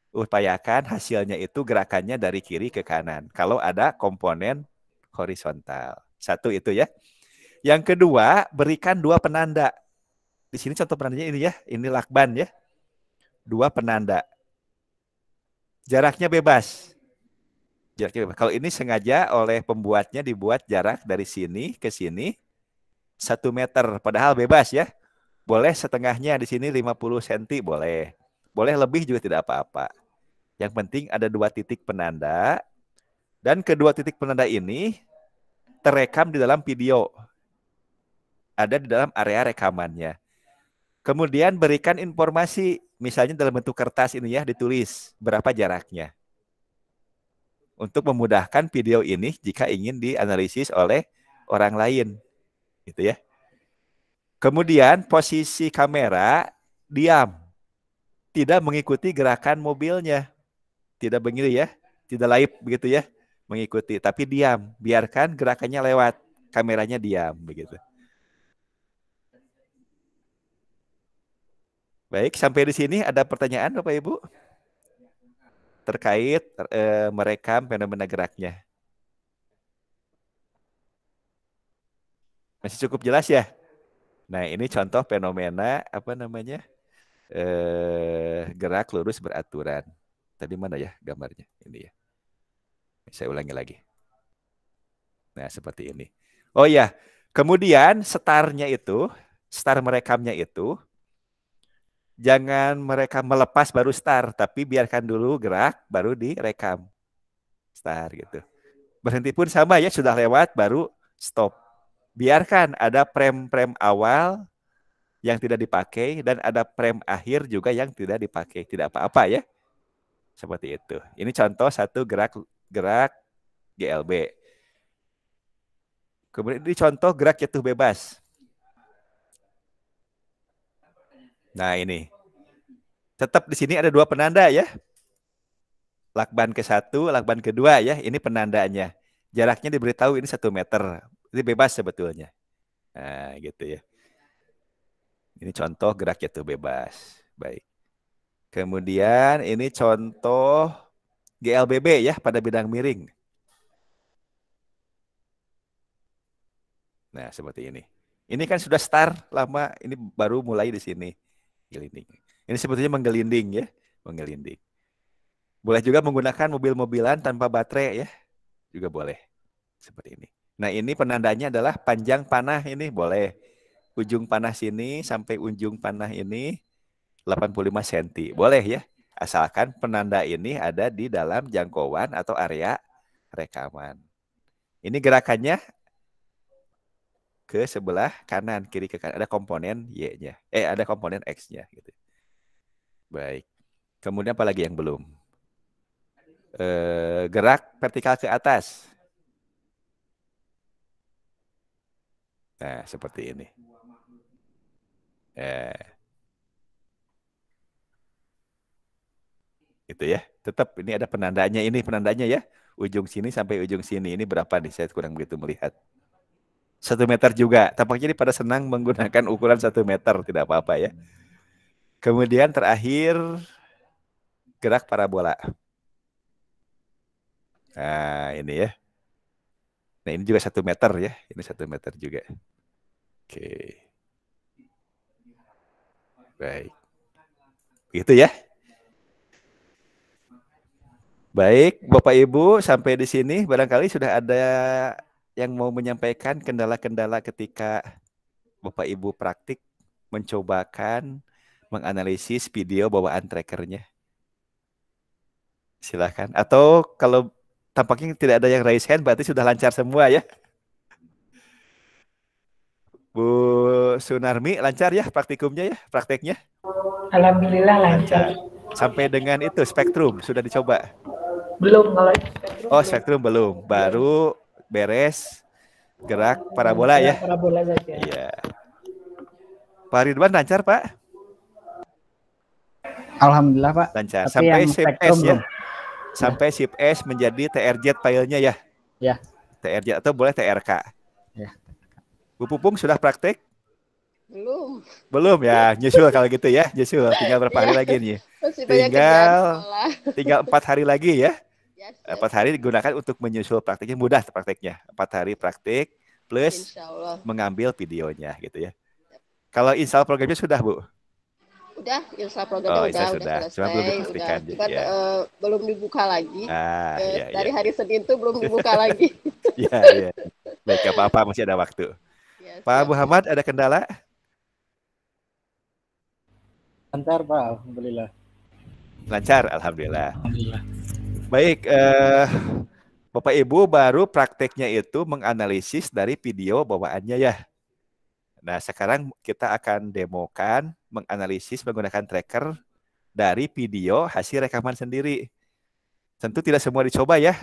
upayakan hasilnya itu gerakannya dari kiri ke kanan. Kalau ada komponen horizontal. Satu itu ya. Yang kedua, berikan 2 penanda. Di sini contoh penandanya ini ya. Ini lakban ya. 2 penanda. Jaraknya bebas. Jaraknya bebas. Kalau ini sengaja oleh pembuatnya dibuat jarak dari sini ke sini 1 meter. Padahal bebas ya. Boleh setengahnya di sini 50 cm boleh. Boleh lebih juga tidak apa-apa. Yang penting ada 2 titik penanda. Dan kedua titik penanda ini terekam di dalam video. Ada di dalam area rekamannya. Kemudian berikan informasi. Misalnya dalam bentuk kertas ini ya, ditulis berapa jaraknya. Untuk memudahkan video ini jika ingin dianalisis oleh orang lain. Gitu ya. Kemudian posisi kamera diam. Tidak mengikuti gerakan mobilnya. Tidak begini ya. Tidak live begitu ya. Mengikuti. Tapi diam. Biarkan gerakannya lewat. Kameranya diam. Begitu. Baik. Sampai di sini ada pertanyaan Bapak Ibu? Terkait merekam fenomena geraknya. Masih cukup jelas ya? Nah, ini contoh fenomena apa namanya? Gerak lurus beraturan. Tadi mana ya gambarnya? Ini ya. Saya ulangi lagi. Nah, seperti ini. Oh ya, kemudian startnya itu, start merekamnya itu, jangan merekam melepas baru start, tapi biarkan dulu gerak, baru direkam. Start gitu. Berhenti pun sama ya, sudah lewat, baru stop. Biarkan ada frame-frame awal yang tidak dipakai dan ada frame akhir juga yang tidak dipakai. Tidak apa-apa ya. Seperti itu. Ini contoh satu gerak GLB. Kemudian ini contoh gerak jatuh bebas. Nah ini. Tetap di sini ada dua penanda ya. Lakban ke-1, lakban kedua ya. Ini penandanya. Jaraknya diberitahu ini 1 meter. Ini bebas sebetulnya. Nah gitu ya. Ini contoh gerak jatuh bebas. Baik. Kemudian ini contoh GLBB ya pada bidang miring. Nah, seperti ini. Ini kan sudah start lama, ini baru mulai di sini. Gelinding. Ini sebetulnya menggelinding ya, menggelinding. Boleh juga menggunakan mobil-mobilan tanpa baterai ya. Juga boleh. Seperti ini. Nah, ini penandanya adalah panjang panah ini boleh. Ujung panah sini sampai ujung panah ini 85 cm. Boleh ya. Asalkan penanda ini ada di dalam jangkauan atau area rekaman. Ini gerakannya ke sebelah kanan, kiri ke kanan. Ada komponen Y-nya. Ada komponen X-nya. Gitu. Baik. Kemudian apa lagi yang belum? Gerak vertikal ke atas. Nah, seperti ini. Itu ya. Tetap ini ada penandanya. Ini penandanya ya. Ujung sini sampai ujung sini. Ini berapa nih? Saya kurang begitu melihat. 1 meter juga. Tampaknya ini pada senang menggunakan ukuran 1 meter. Tidak apa-apa ya. Kemudian terakhir gerak parabola. Nah ini ya. Nah ini juga 1 meter ya. Ini 1 meter juga. Oke. Baik. Gitu ya. Baik, Bapak Ibu, sampai di sini barangkali sudah ada yang mau menyampaikan kendala-kendala ketika Bapak Ibu praktik mencobakan menganalisis video bawaan trackernya. Silakan. Atau kalau tampaknya tidak ada yang raise hand, berarti sudah lancar semua ya. Bu Sunarmi, lancar ya praktikumnya ya, prakteknya? Alhamdulillah lancar. Sampai dengan itu spektrum sudah dicoba? Belum kalau spektrum. Oh, spektrum belum. Baru beres gerak parabola ya. Parabola saja. Iya. Pak Ridwan lancar, Pak? Alhamdulillah, Pak. Lancar. Tapi sampai shift S ya. belum. Sampai shift S menjadi TRZ filenya ya. Ya. TRZ atau boleh TRK. Ya. Bu Pupung sudah praktek? Belum. Belum ya, nyusul kalau gitu ya, nyusul. Tinggal berapa hari lagi nih? Tinggal 4 hari lagi ya. 4 hari digunakan untuk menyusul prakteknya, mudah prakteknya. 4 hari praktek plus mengambil videonya gitu ya. Kalau install programnya sudah, Bu? Udah, install programnya udah selesai. Cuma belum dipastikan. Cuman belum dibuka lagi. Iya, dari hari Senin tuh belum dibuka lagi. Iya. Baik, apa-apa masih ada waktu. Ya, Pak Muhammad ada kendala? Lancar, Pak. Alhamdulillah. Lancar, alhamdulillah. Baik, Bapak Ibu baru prakteknya itu menganalisis dari video bawaannya ya. Nah, sekarang kita akan demokan menganalisis menggunakan tracker dari video hasil rekaman sendiri. Tentu tidak semua dicoba ya.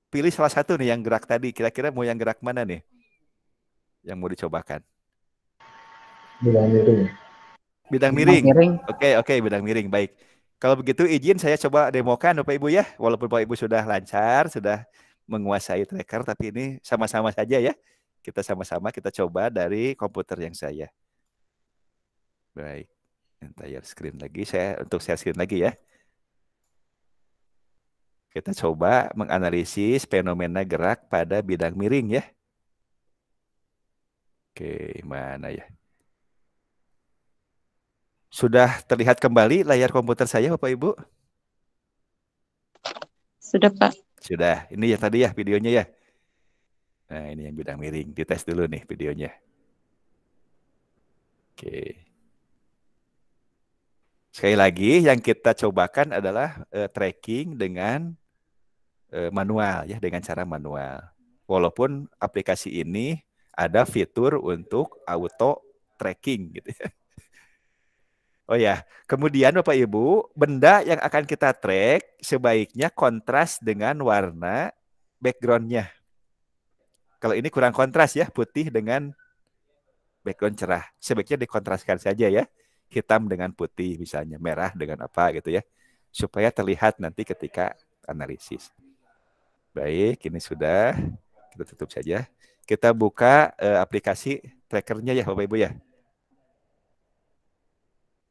Pilih salah satu nih yang gerak tadi. Kira-kira mau yang gerak mana nih? Yang mau dicobakan? Bidang miring. Bidang miring. Oke, bidang miring. Baik. Kalau begitu izin saya coba demokan Bapak Ibu ya. Walaupun Bapak Ibu sudah lancar, sudah menguasai tracker, tapi ini sama-sama saja ya. Kita sama-sama kita coba dari komputer yang saya. Baik. Entire screen lagi. Untuk share screen lagi ya. Kita coba menganalisis fenomena gerak pada bidang miring ya. Oke, mana ya? Sudah terlihat kembali layar komputer saya, Bapak Ibu? Sudah, Pak. Sudah. Ini ya tadi ya videonya ya. Nah, ini yang bidang miring. Dites dulu nih videonya. Oke. Sekali lagi yang kita cobakan adalah tracking dengan manual ya, dengan cara manual. Walaupun aplikasi ini ada fitur untuk auto tracking gitu ya. Oh ya, kemudian Bapak Ibu, benda yang akan kita track sebaiknya kontras dengan warna background-nya. Kalau ini kurang kontras ya, putih dengan background cerah. Sebaiknya dikontraskan saja ya. Hitam dengan putih misalnya, merah dengan apa gitu ya. Supaya terlihat nanti ketika analisis. Baik, ini sudah. Kita tutup saja. Kita buka aplikasi trackernya ya Bapak Ibu ya.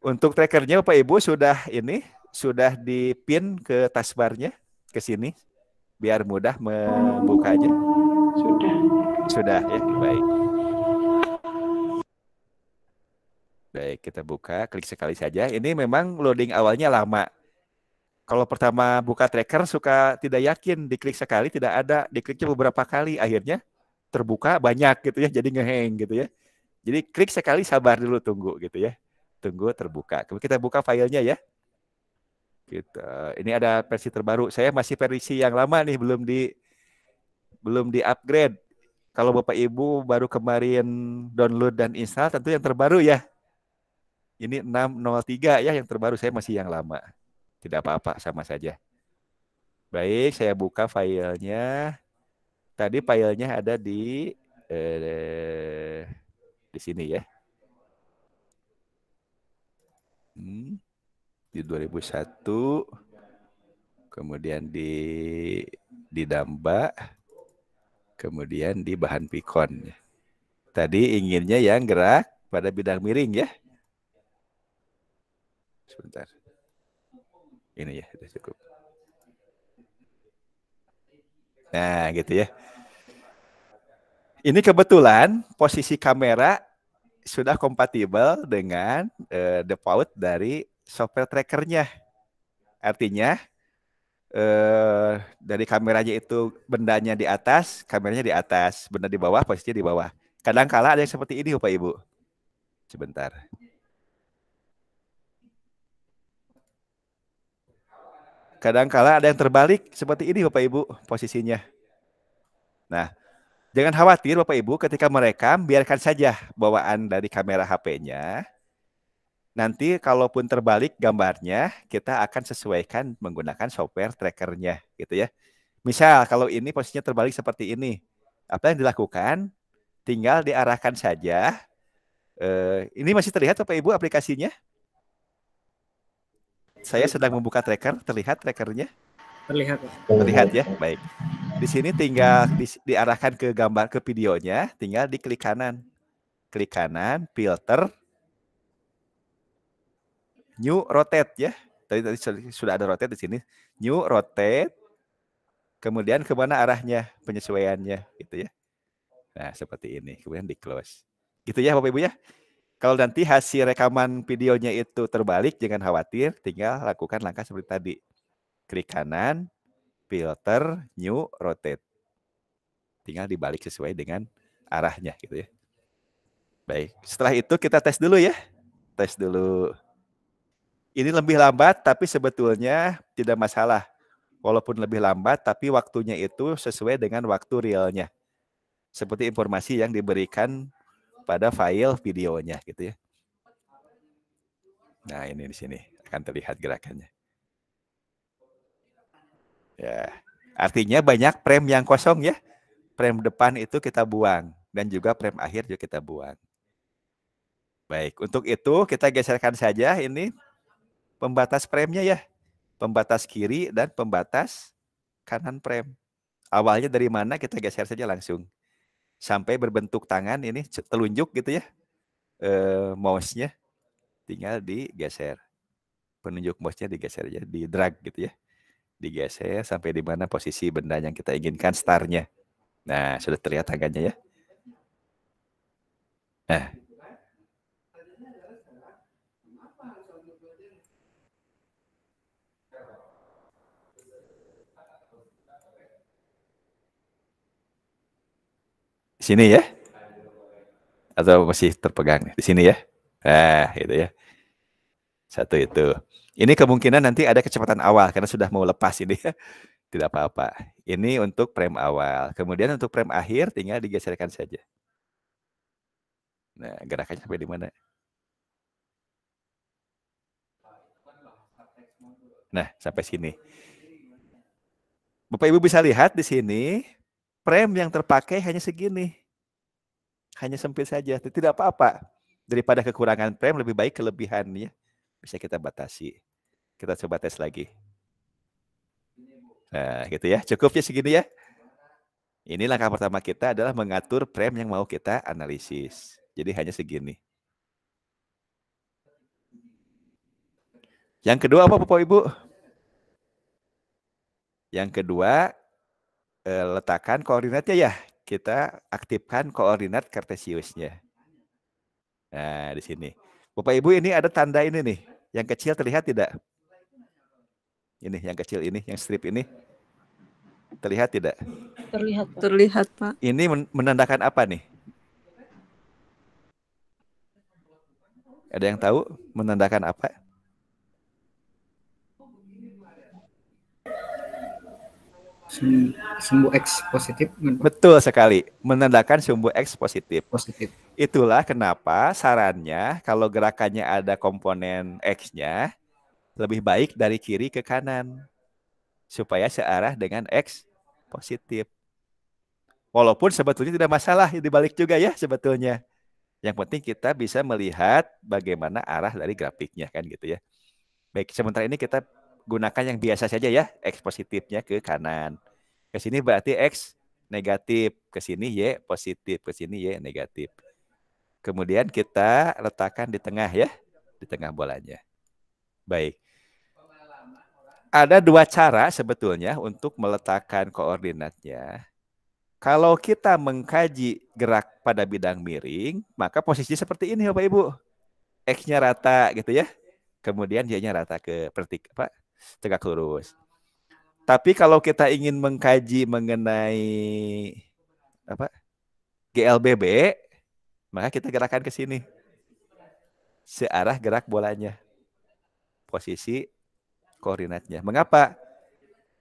Untuk trackernya Bapak Ibu sudah dipin ke taskbarnya ke sini biar mudah membukanya. Sudah ya, baik. Baik, kita buka, klik sekali saja. Ini memang loading awalnya lama. Kalau pertama buka tracker suka tidak yakin, diklik sekali tidak ada, dikliknya beberapa kali, akhirnya terbuka banyak gitu ya, jadi ngeheng gitu ya. Jadi klik sekali, sabar dulu, tunggu gitu ya. Tunggu terbuka. Kemudian kita buka filenya ya. Ini ada versi terbaru. Saya masih versi yang lama nih, belum di upgrade. Kalau Bapak Ibu baru kemarin download dan install, tentu yang terbaru ya. Ini 603 ya yang terbaru. Saya masih yang lama. Tidak apa-apa, sama saja. Baik, saya buka filenya. Tadi filenya ada di sini ya. Di 2001, kemudian di Damba, kemudian di bahan pikon. Tadi inginnya yang gerak pada bidang miring ya. Sebentar. Ini ya, sudah cukup. Nah, gitu ya. Ini kebetulan posisi kamera sudah kompatibel dengan default dari software trackernya. Artinya dari kameranya itu bendanya di atas, kameranya di atas, benda di bawah, posisinya di bawah. Kadang-kala ada yang seperti ini Bapak Ibu. Sebentar. Kadang-kala ada yang terbalik seperti ini Bapak Ibu posisinya. Nah, jangan khawatir Bapak Ibu ketika merekam, biarkan saja bawaan dari kamera HP-nya. Nanti kalaupun terbalik gambarnya, kita akan sesuaikan menggunakan software trackernya gitu ya. Misal kalau ini posisinya terbalik seperti ini, apa yang dilakukan? Tinggal diarahkan saja. Ini masih terlihat Bapak Ibu aplikasinya? Saya sedang membuka tracker, terlihat trackernya? Terlihat. Terlihat ya, baik. Di sini tinggal diarahkan ke gambar, ke videonya, tinggal diklik kanan. Klik kanan, filter, new rotate ya. Tadi sudah ada rotate di sini. New rotate. Kemudian ke mana arahnya, penyesuaiannya gitu ya. Nah, seperti ini. Kemudian di close. Gitu ya Bapak Ibu ya. Kalau nanti hasil rekaman videonya itu terbalik, jangan khawatir, tinggal lakukan langkah seperti tadi. Klik kanan, filter, new rotate. Tinggal dibalik sesuai dengan arahnya gitu ya. Baik, setelah itu kita tes dulu ya. Tes dulu. Ini lebih lambat, tapi sebetulnya tidak masalah. Walaupun lebih lambat, tapi waktunya itu sesuai dengan waktu realnya. Seperti informasi yang diberikan pada file videonya, gitu ya. Nah, ini di sini akan terlihat gerakannya. Ya, artinya banyak frame yang kosong ya. Frame depan itu kita buang dan juga frame akhir juga kita buang. Baik, untuk itu kita geserkan saja ini pembatas frame-nya ya. Pembatas kiri dan pembatas kanan frame. Awalnya dari mana kita geser saja langsung. Sampai berbentuk tangan ini telunjuk gitu ya. Mouse-nya tinggal digeser. Penunjuk mouse-nya digeser aja, di drag gitu ya. Digeser sampai di mana posisi benda yang kita inginkan start-nya. Nah, sudah terlihat tangannya ya. Nah. Sini ya? Atau masih terpegang di sini ya? Nah, itu ya. Satu itu. Ini kemungkinan nanti ada kecepatan awal karena sudah mau lepas ini ya. Tidak apa-apa. Ini untuk frame awal. Kemudian untuk frame akhir tinggal digeserkan saja. Nah, gerakannya sampai di mana? Nah, sampai sini. Bapak Ibu bisa lihat di sini, frame yang terpakai hanya segini. Hanya sempit saja, tidak apa-apa. Daripada kekurangan frame, lebih baik kelebihannya. Bisa kita batasi. Kita coba tes lagi. Nah, gitu ya. Cukupnya segini ya. Ini langkah pertama kita adalah mengatur frame yang mau kita analisis. Jadi hanya segini. Yang kedua apa Bapak Ibu? Yang kedua, letakkan koordinatnya ya. Kita aktifkan koordinat kartesiusnya. Nah, di sini. Bapak Ibu ini ada tanda ini nih. Yang kecil terlihat tidak? Ini yang kecil ini, yang strip ini. Terlihat tidak? Terlihat, Pak. Terlihat, Pak. Ini menandakan apa nih? Ada yang tahu menandakan apa? Sumbu X positif. Betul sekali, menandakan sumbu X positif. Positif. Itulah kenapa sarannya kalau gerakannya ada komponen X-nya, lebih baik dari kiri ke kanan. Supaya searah dengan X positif. Walaupun sebetulnya tidak masalah dibalik juga ya sebetulnya. Yang penting kita bisa melihat bagaimana arah dari grafiknya kan gitu ya. Baik, sementara ini kita gunakan yang biasa saja ya, X positifnya ke kanan. Ke sini berarti X negatif, ke sini Y positif, ke sini Y negatif. Kemudian kita letakkan di tengah ya, di tengah bolanya. Baik. Ada dua cara sebetulnya untuk meletakkan koordinatnya. Kalau kita mengkaji gerak pada bidang miring, maka posisi seperti ini Bapak Ibu. X-nya rata gitu ya. Kemudian Y-nya rata ke tegak lurus. Tapi kalau kita ingin mengkaji mengenai GLBB, maka kita gerakan ke sini. Searah gerak bolanya. Posisi koordinatnya. Mengapa?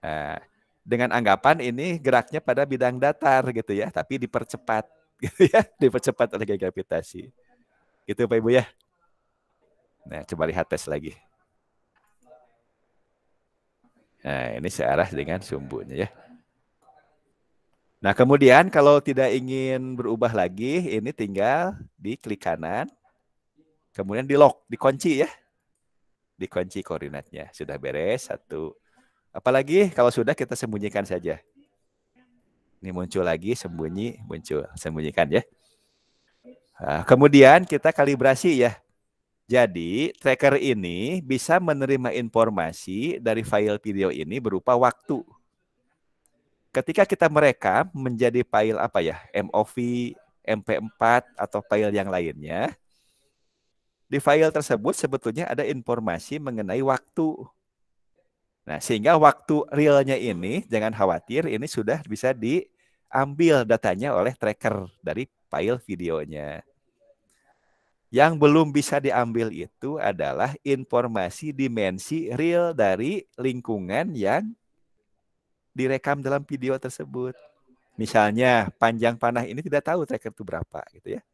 Nah, dengan anggapan ini geraknya pada bidang datar gitu ya, tapi dipercepat gitu ya, dipercepat oleh gaya gravitasi. Gitu Pak Ibu ya. Nah, coba lihat tes lagi. Nah, ini searah dengan sumbunya ya. Nah, kemudian kalau tidak ingin berubah lagi, ini tinggal diklik kanan, kemudian di lock, dikunci ya. Dikunci koordinatnya. Sudah beres, satu. Apalagi kalau sudah kita sembunyikan saja. Ini muncul lagi, sembunyi, muncul. Sembunyikan ya. Nah, kemudian kita kalibrasi ya. Jadi tracker ini bisa menerima informasi dari file video ini berupa waktu. Ketika kita merekam menjadi file apa ya, MOV, MP4 atau file yang lainnya, di file tersebut sebetulnya ada informasi mengenai waktu. Nah, sehingga waktu realnya ini, jangan khawatir, ini sudah bisa diambil datanya oleh tracker dari file videonya. Yang belum bisa diambil itu adalah informasi dimensi real dari lingkungan yang direkam dalam video tersebut. Misalnya, panjang panah ini tidak tahu tracker itu berapa gitu ya.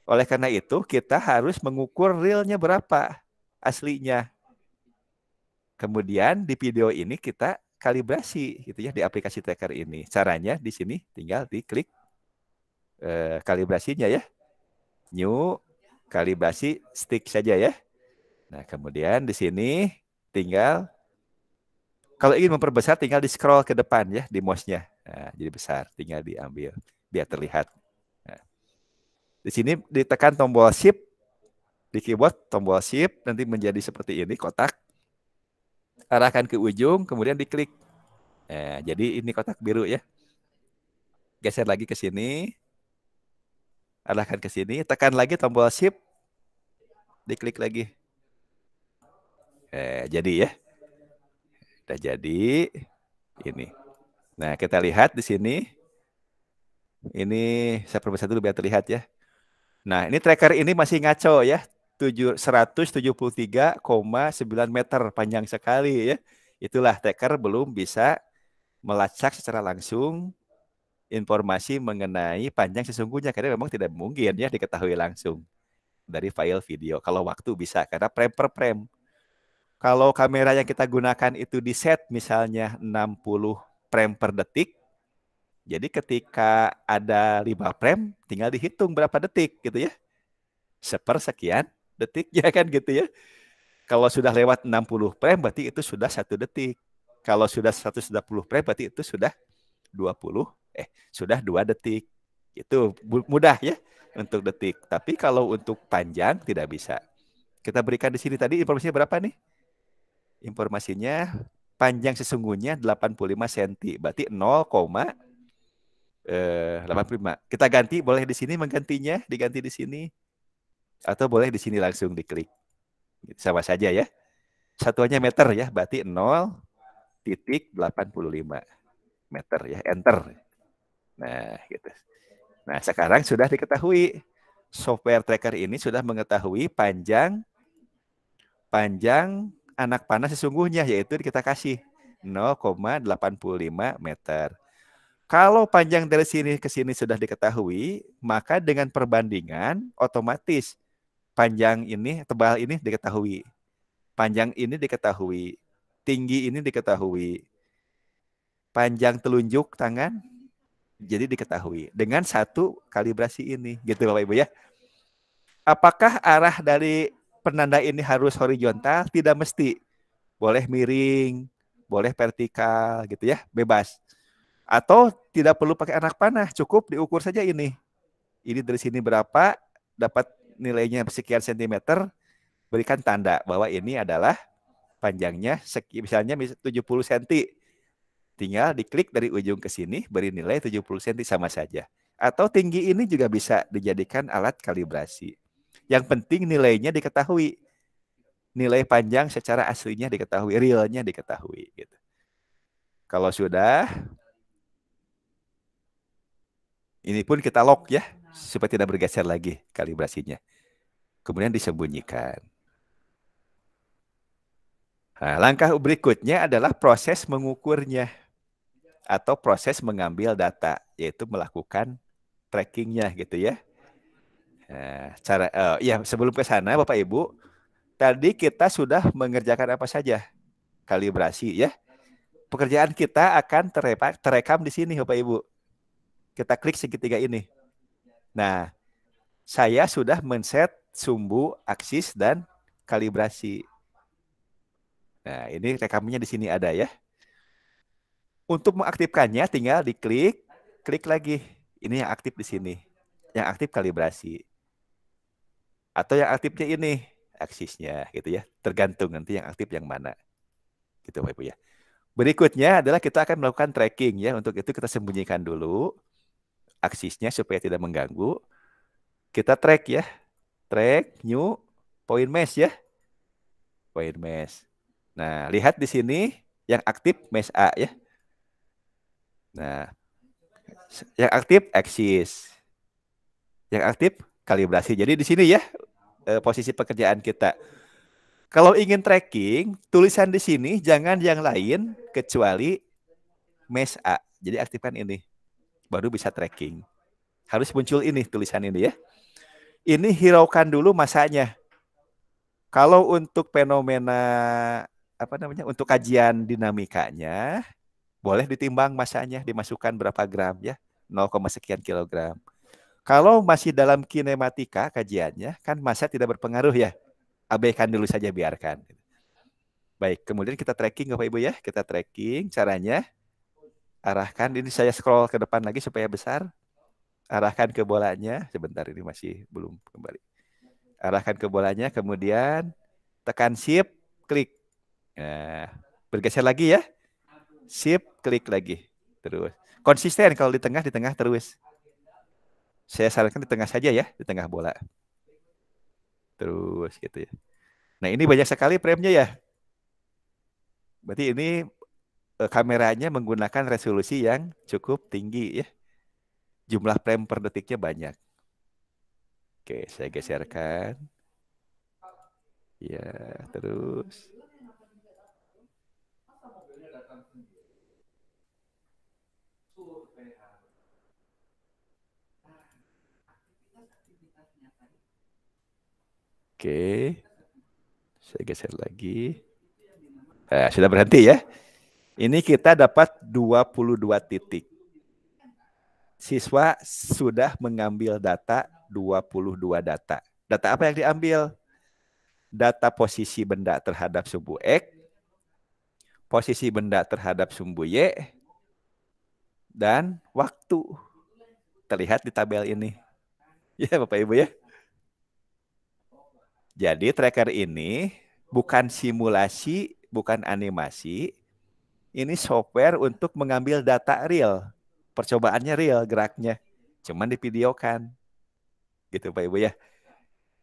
Oleh karena itu, kita harus mengukur realnya berapa aslinya. Kemudian di video ini kita kalibrasi gitu ya di aplikasi tracker ini. Caranya di sini tinggal diklik kalibrasinya ya. New kalibrasi stick saja ya. Nah, kemudian di sini tinggal kalau ingin memperbesar tinggal di scroll ke depan ya di mouse-nya. Nah, jadi besar, tinggal diambil biar terlihat. Nah, di sini ditekan tombol shift di keyboard, tombol shift nanti menjadi seperti ini kotak. Arahkan ke ujung, kemudian diklik. Nah, jadi ini kotak biru ya. Geser lagi ke sini. Arahkan ke sini, tekan lagi tombol shift. Diklik lagi. Jadi ya. Sudah jadi ini. Nah, kita lihat di sini. Ini saya perbesar dulu biar terlihat ya. Nah, ini tracker ini masih ngaco ya. 173,9 meter panjang sekali ya. Itulah tracker belum bisa melacak secara langsung informasi mengenai panjang sesungguhnya karena memang tidak mungkin ya diketahui langsung dari file video. Kalau waktu bisa karena frame per frame. Kalau kamera yang kita gunakan itu di set misalnya 60 frame per detik, jadi ketika ada 5 frame tinggal dihitung berapa detik gitu ya. Sepersekian detik ya kan gitu ya. Kalau sudah lewat 60 frame berarti itu sudah 1 detik. Kalau sudah 110 frame berarti itu sudah 2 detik. Itu mudah ya untuk detik. Tapi kalau untuk panjang tidak bisa. Kita berikan di sini tadi informasinya berapa nih? Informasinya panjang sesungguhnya 85 cm. Berarti 0,85. Kita ganti boleh di sini menggantinya, diganti di sini. Atau boleh di sini langsung diklik. Sama saja ya. Satuannya meter ya, berarti 0,85 meter ya, enter. Nah, gitu. Nah, sekarang sudah diketahui software tracker ini sudah mengetahui panjang anak panah sesungguhnya, yaitu kita kasih 0,85 meter. Kalau panjang dari sini ke sini sudah diketahui, maka dengan perbandingan otomatis panjang ini, tebal ini diketahui. Panjang ini diketahui. Tinggi ini diketahui. Panjang telunjuk tangan jadi diketahui dengan satu kalibrasi ini. Gitu Bapak Ibu ya. Apakah arah dari penanda ini harus horizontal? Tidak mesti. Boleh miring, boleh vertikal gitu ya, bebas. Atau tidak perlu pakai anak panah, cukup diukur saja ini. Ini dari sini berapa, dapat nilainya sekian sentimeter, berikan tanda bahwa ini adalah panjangnya misalnya 70 cm. Tinggal diklik dari ujung ke sini, beri nilai 70 cm sama saja. Atau tinggi ini juga bisa dijadikan alat kalibrasi. Yang penting nilainya diketahui. Nilai panjang secara aslinya diketahui, realnya diketahui. Gitu. Kalau sudah, ini pun kita lock ya, supaya tidak bergeser lagi kalibrasinya. Kemudian disembunyikan. Nah, langkah berikutnya adalah proses mengukurnya atau proses mengambil data, yaitu melakukan trackingnya gitu ya. Nah, sebelum ke sana Bapak Ibu, tadi kita sudah mengerjakan apa saja? Kalibrasi ya. Pekerjaan kita akan terekam di sini Bapak Ibu. Kita klik segitiga ini. Nah, saya sudah men-set sumbu, aksis, dan kalibrasi. Nah, ini rekamnya di sini ada ya. Untuk mengaktifkannya tinggal diklik, klik lagi. Ini yang aktif di sini. Yang aktif kalibrasi. Atau yang aktifnya ini, aksisnya gitu ya. Tergantung nanti yang aktif yang mana. Gitu Bapak Ibu ya. Berikutnya adalah kita akan melakukan tracking ya. Untuk itu kita sembunyikan dulu aksisnya supaya tidak mengganggu. Kita track ya. Track, new, point mesh ya. Point mesh. Nah, lihat di sini yang aktif mesh A ya. Nah, yang aktif aksis. Yang aktif kalibrasi. Jadi di sini ya posisi pekerjaan kita. Kalau ingin tracking, tulisan di sini jangan yang lain kecuali mesh A. Jadi aktifkan ini. Baru bisa tracking. Harus muncul ini tulisan ini ya. Ini hiraukan dulu masanya. Kalau untuk fenomena untuk kajian dinamikanya, boleh ditimbang masanya, dimasukkan berapa gram ya, 0, sekian kilogram. Kalau masih dalam kinematika kajiannya, kan massa tidak berpengaruh ya. Abaikan dulu saja, biarkan. Baik, kemudian kita tracking Bapak Ibu ya. Kita tracking, caranya arahkan, ini saya scroll ke depan lagi supaya besar. Arahkan ke bolanya, sebentar ini masih belum kembali. Arahkan ke bolanya, kemudian tekan shift, klik. Nah, bergeser lagi ya. Shift, klik lagi. Terus. Konsisten kalau di tengah terus. Saya sarankan di tengah saja ya, di tengah bola. Terus gitu ya. Nah, ini banyak sekali frame-nya ya. Berarti ini kameranya menggunakan resolusi yang cukup tinggi ya. Jumlah frame per detiknya banyak. Oke, saya geserkan. Ya, terus. Oke. Saya geser lagi. Nah, sudah berhenti ya. Ini kita dapat 22 titik. Siswa sudah mengambil data 22 data. Data apa yang diambil? Data posisi benda terhadap sumbu X, posisi benda terhadap sumbu Y, dan waktu. Terlihat di tabel ini. Ya Bapak Ibu ya. Jadi tracker ini bukan simulasi, bukan animasi. Ini software untuk mengambil data real. Percobaannya real geraknya. Cuman divideokan. Gitu Pak Ibu ya.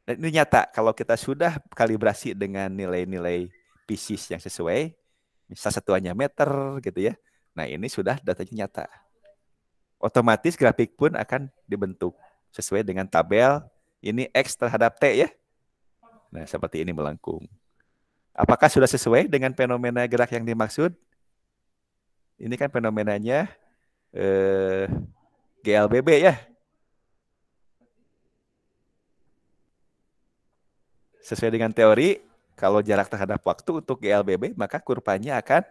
Dan ini nyata kalau kita sudah kalibrasi dengan nilai-nilai pieces yang sesuai. Misal satuannya meter gitu ya. Nah ini sudah datanya nyata. Otomatis grafik pun akan dibentuk. Sesuai dengan tabel. Ini X terhadap T ya. Nah, seperti ini melengkung. Apakah sudah sesuai dengan fenomena gerak yang dimaksud? Ini kan fenomenanya GLBB ya. Sesuai dengan teori, kalau jarak terhadap waktu untuk GLBB, maka kurvanya akan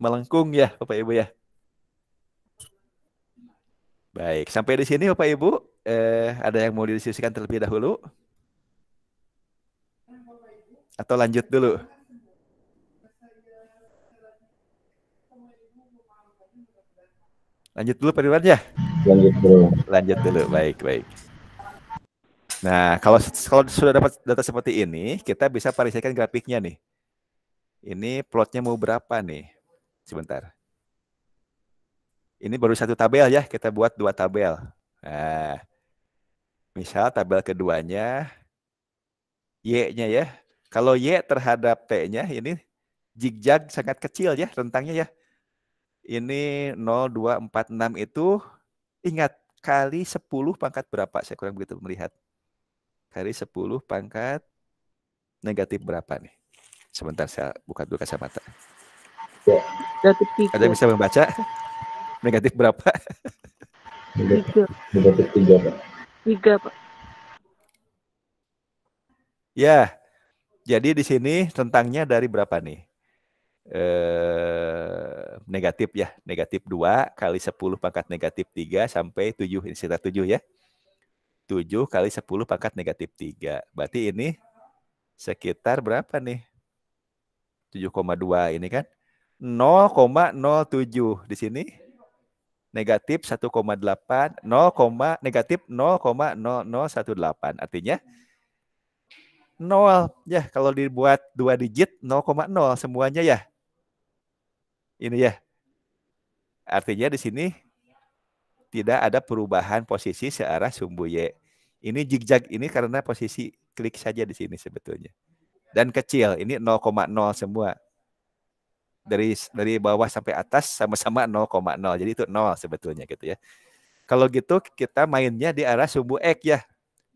melengkung ya, Bapak Ibu ya. Baik, sampai di sini Bapak Ibu, ada yang mau didiskusikan terlebih dahulu? Atau lanjut dulu? Lanjut dulu Pak Ridwan ya? Lanjut dulu. Lanjut dulu, baik. Nah, kalau sudah dapat data seperti ini, kita bisa variasikan grafiknya nih. Ini plotnya mau berapa nih? Sebentar. Ini baru satu tabel ya, kita buat 2 tabel. Nah, misal tabel keduanya, Y-nya ya. Kalau Y terhadap T-nya ini zigzag sangat kecil ya rentangnya ya. Ini 0, 2, 4, 6 itu ingat kali 10 pangkat berapa? Saya kurang begitu melihat. Kali 10 pangkat negatif berapa nih? Sebentar saya buka dulu kacamata. Negatif 3. Ada yang bisa membaca? Negatif berapa? Negatif 3 Pak. 3 Pak. Ya, jadi di sini rentangnya dari berapa nih? Negatif ya, negatif 2 kali 10 pangkat negatif 3 sampai 7, ini sekitar 7 ya. 7 kali 10 pangkat negatif 3. Berarti ini sekitar berapa nih? 7,2 ini kan? 0,07 di sini. Negatif 1,8, negatif 0,0018. Artinya 0 ya, kalau dibuat 2 digit 0,0 semuanya ya. Ini ya. Artinya di sini tidak ada perubahan posisi searah sumbu Y. Ini zigzag ini karena posisi klik saja di sini sebetulnya. Dan kecil, ini 0,0 semua. Dari bawah sampai atas sama-sama 0,0. Jadi itu 0 sebetulnya gitu ya. Kalau gitu kita mainnya di arah sumbu X ya.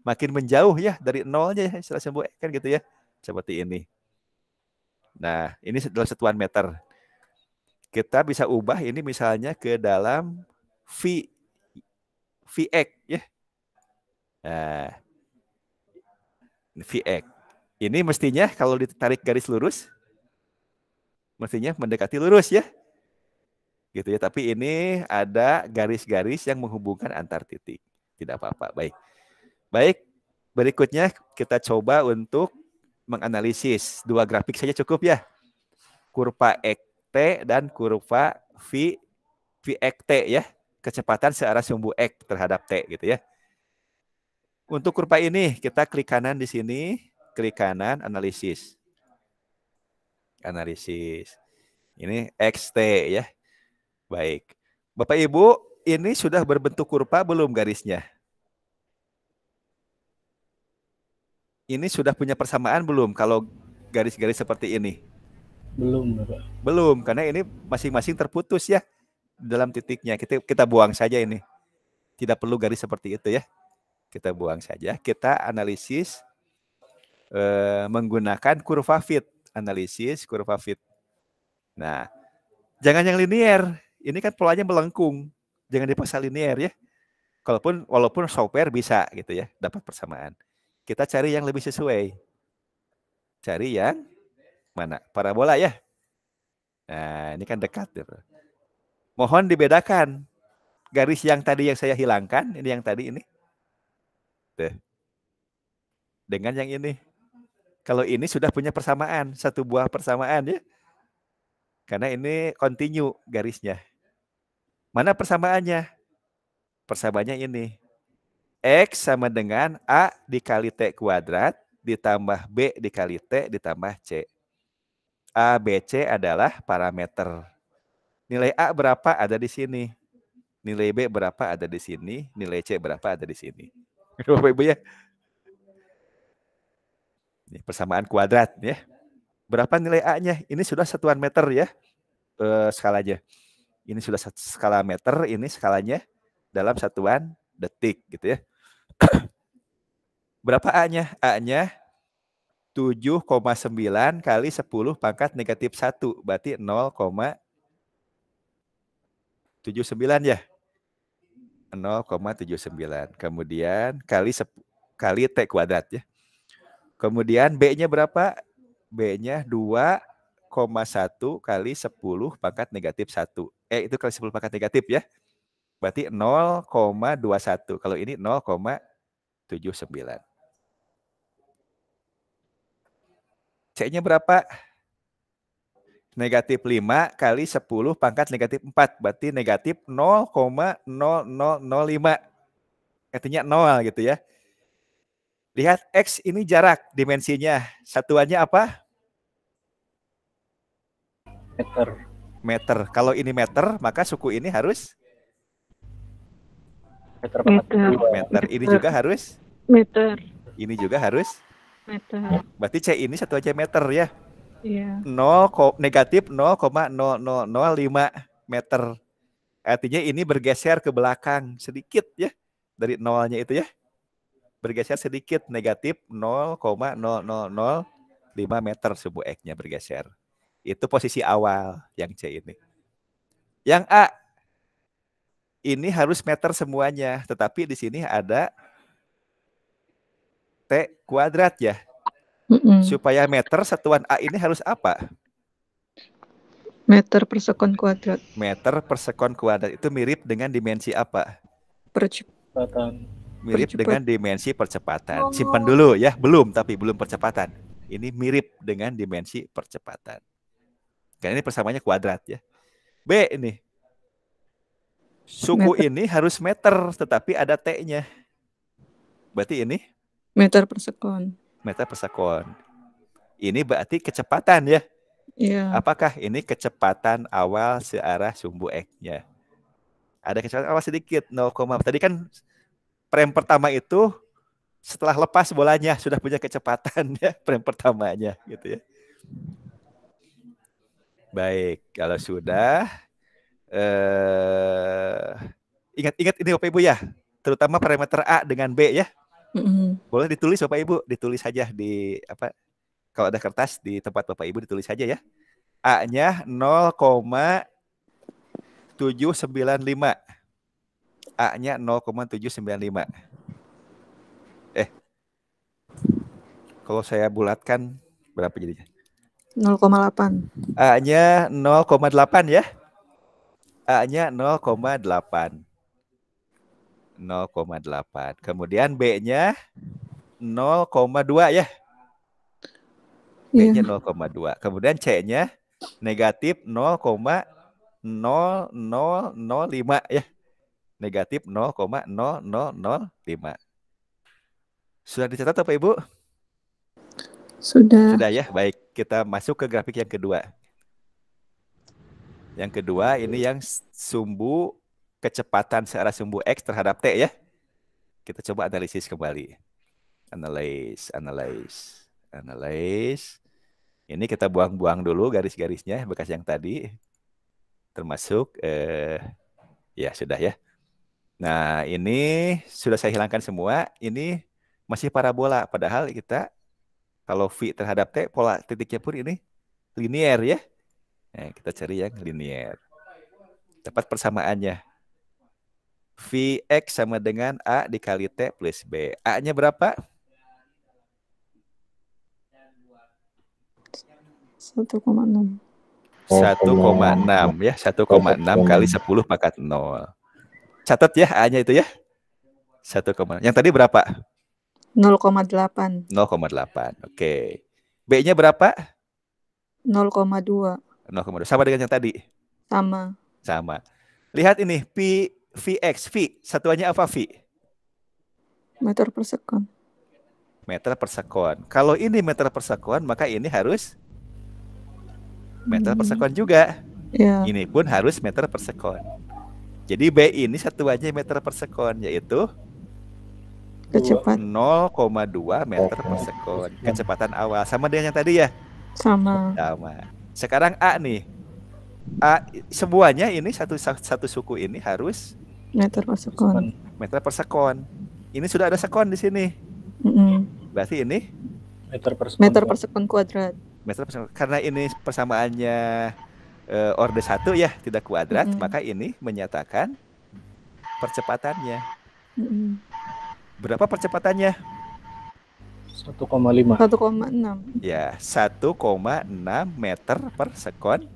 Makin menjauh ya dari 0-nya ya, setelah sumbu X kan gitu ya. Seperti ini. Nah, ini dalam satuan meter. Kita bisa ubah ini misalnya ke dalam Vx ya. Nah, Vx. Ini mestinya kalau ditarik garis lurus, mestinya mendekati lurus ya. Gitu ya, tapi ini ada garis-garis yang menghubungkan antar titik. Tidak apa-apa, baik. Baik, berikutnya kita coba untuk menganalisis 2 grafik saja cukup ya. Kurva XT dan kurva VXT ya. Kecepatan searah sumbu X terhadap T gitu ya. Untuk kurva ini kita klik kanan di sini, klik kanan analisis. Analisis. Ini XT ya. Baik. Bapak Ibu, ini sudah berbentuk kurva belum garisnya? Ini sudah punya persamaan belum kalau garis-garis seperti ini? Belum, Bapak. Belum, karena ini masing-masing terputus ya dalam titiknya. Kita buang saja ini. Tidak perlu garis seperti itu ya. Kita buang saja. Kita analisis menggunakan kurva fit. Analisis kurva fit. Nah, jangan yang linear. Ini kan polanya melengkung. Jangan dipaksa linear ya. Walaupun software bisa gitu ya, dapat persamaan. Kita cari yang lebih sesuai. Cari yang mana? Parabola ya. Nah, ini kan dekat. Mohon dibedakan. Garis yang tadi yang saya hilangkan, ini yang tadi ini. Tuh. Dengan yang ini. Kalau ini sudah punya persamaan, satu buah persamaan ya. Karena ini continue garisnya. Mana persamaannya? Persamaannya ini. X sama dengan A dikali T kuadrat ditambah B dikali T ditambah C. A, B, C adalah parameter. Nilai A berapa ada di sini. Nilai B berapa ada di sini. Nilai C berapa ada di sini. Bapak Ibu ya. Ini persamaan kuadrat ya. Berapa nilai A-nya? Ini sudah satuan meter ya. Skalanya. Ini sudah skala meter, ini skalanya dalam satuan detik gitu ya. Berapa A-nya? A-nya 7,9 kali 10 pangkat negatif 1. Berarti 0,79 ya. 0,79. Kemudian kali T kuadrat ya. Kemudian B-nya berapa? B-nya 2,1 kali 10 pangkat negatif 1. Itu kali 10 pangkat negatif ya. Berarti 0,21. Kalau ini 0,79. C-nya berapa? Negatif 5 kali 10 pangkat negatif 4. Berarti negatif 0,0005. Artinya 0 gitu ya. Lihat X ini jarak dimensinya. Satuannya apa? Meter. Kalau ini meter, maka suku ini harus meter. Ini juga harus meter. Ini juga harus meter. Berarti C ini satu aja meter ya. Iya. Negatif 0,0005 meter. Artinya ini bergeser ke belakang sedikit ya. Dari nolnya itu ya. Bergeser sedikit, negatif 0,0005 meter sumbu X-nya bergeser. Itu posisi awal yang C ini. Yang A ini harus meter semuanya, tetapi di sini ada T kuadrat ya. Supaya meter satuan A ini harus apa? Meter per sekon kuadrat. Meter per sekon kuadrat itu mirip dengan dimensi apa? Percepatan. Mirip dengan dimensi percepatan. Simpan dulu ya, belum percepatan. Ini mirip dengan dimensi percepatan. Karena ini persamaannya kuadrat ya. B ini. Suku meter. Ini harus meter, tetapi ada T-nya. Berarti ini? Meter per sekon. Meter per sekon. Ini berarti kecepatan ya? Iya. Apakah ini kecepatan awal searah sumbu X-nya? Ada kecepatan awal sedikit, 0, tadi kan frame pertama itu setelah lepas bolanya sudah punya kecepatan ya, frame pertamanya gitu ya. Baik, kalau sudah ingat-ingat ini Bapak Ibu ya, terutama parameter A dengan B ya. Boleh ditulis Bapak Ibu, ditulis saja di apa? Kalau ada kertas di tempat Bapak Ibu ditulis saja ya. A-nya 0,795. A-nya 0,795. Kalau saya bulatkan berapa jadinya? 0,8. A-nya 0,8 ya. A-nya 0,8. 0,8. Kemudian B-nya 0,2 ya. B-nya 0,2. Kemudian C-nya negatif 0,0005 ya. Negatif 0,0005. Sudah dicatat Bapak Ibu? Sudah. Sudah ya, baik. Kita masuk ke grafik yang kedua. Yang kedua ini yang sumbu kecepatan searah sumbu X terhadap T ya. Kita coba analisis kembali. Analyze. Ini kita buang-buang dulu garis-garisnya bekas yang tadi. Termasuk ya sudah ya. Nah, ini sudah saya hilangkan semua. Ini masih parabola. Padahal kita kalau V terhadap T, pola titiknya pun ini linear ya. Nah, kita cari yang linear. Dapat persamaannya. Vx sama dengan A dikali T plus B. A-nya berapa? 1,6. 1,6 ya. 1,6 kali 10 pangkat 0. Catat ya A-nya itu ya. 1, yang tadi berapa? 0,8. 0,8. Oke. B-nya berapa? 0,2. 0,2. Sama dengan yang tadi? Sama. Lihat ini, Vx, V. Satuannya apa V? Meter per sekon. Meter per sekon. Kalau ini meter per sekon, maka ini harus meter per sekon juga. Ya. Ini pun harus meter per sekon. Jadi B ini satuannya meter per sekon, yaitu kecepatan 0,2 meter per sekon. Kecepatan awal. Sama dengan yang tadi ya? Sama. Sekarang A nih. A, semuanya ini satu suku ini harus meter per sekon. Meter per sekon. Ini sudah ada sekon di sini. Berarti ini meter per sekon kuadrat. Meter per sekon. Karena ini persamaannya orde 1 ya, tidak kuadrat, maka ini menyatakan percepatannya. Berapa percepatannya? 1,5. 1,6. Ya, 1,6 meter per sekon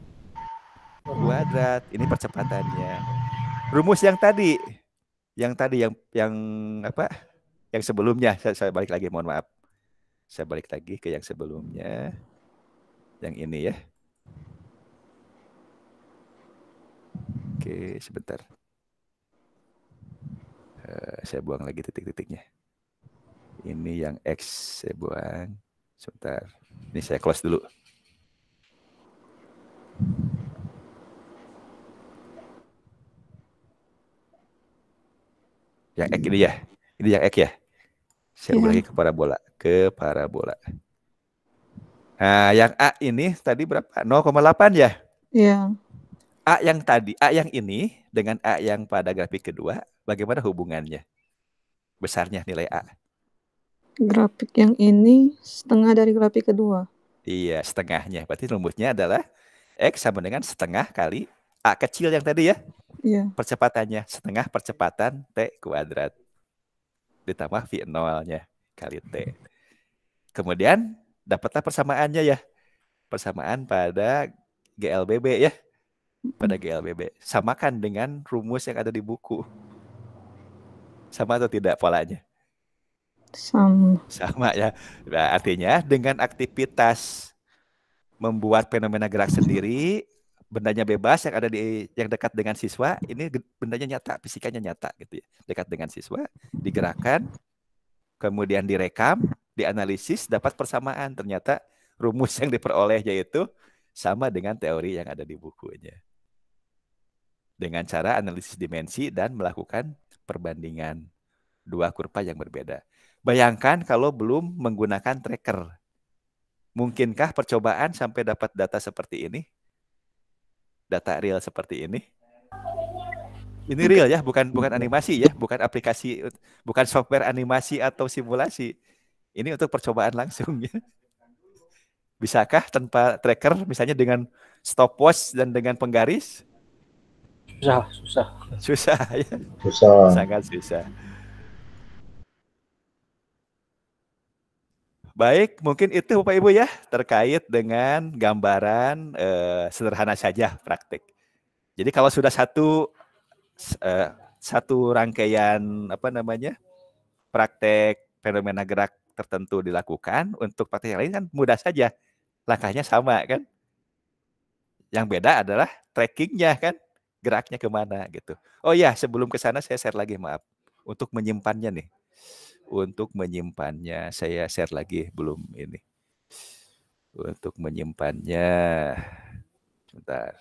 kuadrat. Ini percepatannya. Rumus yang tadi yang apa? Yang sebelumnya. Saya balik lagi, mohon maaf. Saya balik lagi ke yang sebelumnya. Yang ini ya. Oke, sebentar. Saya buang lagi titik-titiknya. Ini yang X saya buang. Sebentar. Ini saya close dulu. Yang X ini ya. Ini yang X ya. Saya ulangi ke parabola. Nah, yang A ini tadi berapa? 0,8 ya? Iya. A yang tadi, A yang ini dengan A yang pada grafik kedua, bagaimana hubungannya? Besarnya nilai A. Grafik yang ini setengah dari grafik kedua. Iya, setengahnya. Berarti rumusnya adalah X sama dengan setengah kali A kecil yang tadi ya? Iya. Percepatannya, setengah percepatan T kuadrat. Ditambah V0-nya kali T. Kemudian, dapatlah persamaannya ya. Persamaan pada GLBB ya. Pada GLBB. Samakan dengan rumus yang ada di buku. Sama atau tidak polanya? Sama ya. Nah, artinya dengan aktivitas membuat fenomena gerak sendiri, bendanya bebas yang ada yang dekat dengan siswa, ini bendanya nyata, fisikanya nyata gitu ya. Dekat dengan siswa, digerakkan, kemudian direkam, dianalisis, dapat persamaan. Ternyata rumus yang diperoleh yaitu sama dengan teori yang ada di bukunya. Dengan cara analisis dimensi dan melakukan perbandingan dua kurva yang berbeda. Bayangkan kalau belum menggunakan tracker. Mungkinkah percobaan sampai dapat data seperti ini? Data real seperti ini? Ini real ya, bukan animasi ya, bukan aplikasi, bukan software animasi atau simulasi. Ini untuk percobaan langsung ya. Bisakah tanpa tracker, misalnya dengan stopwatch dan dengan penggaris? Susah ya. Sangat susah. Baik, mungkin itu Bapak Ibu ya terkait dengan gambaran sederhana saja praktik. Jadi kalau sudah satu rangkaian praktek fenomena gerak tertentu dilakukan, untuk praktek yang lain kan mudah saja, langkahnya sama kan. Yang beda adalah trackingnya kan, geraknya kemana gitu. Oh ya, sebelum ke sana saya share lagi, maaf, untuk menyimpannya nih. Untuk menyimpannya saya share lagi, belum ini. Untuk menyimpannya, sebentar.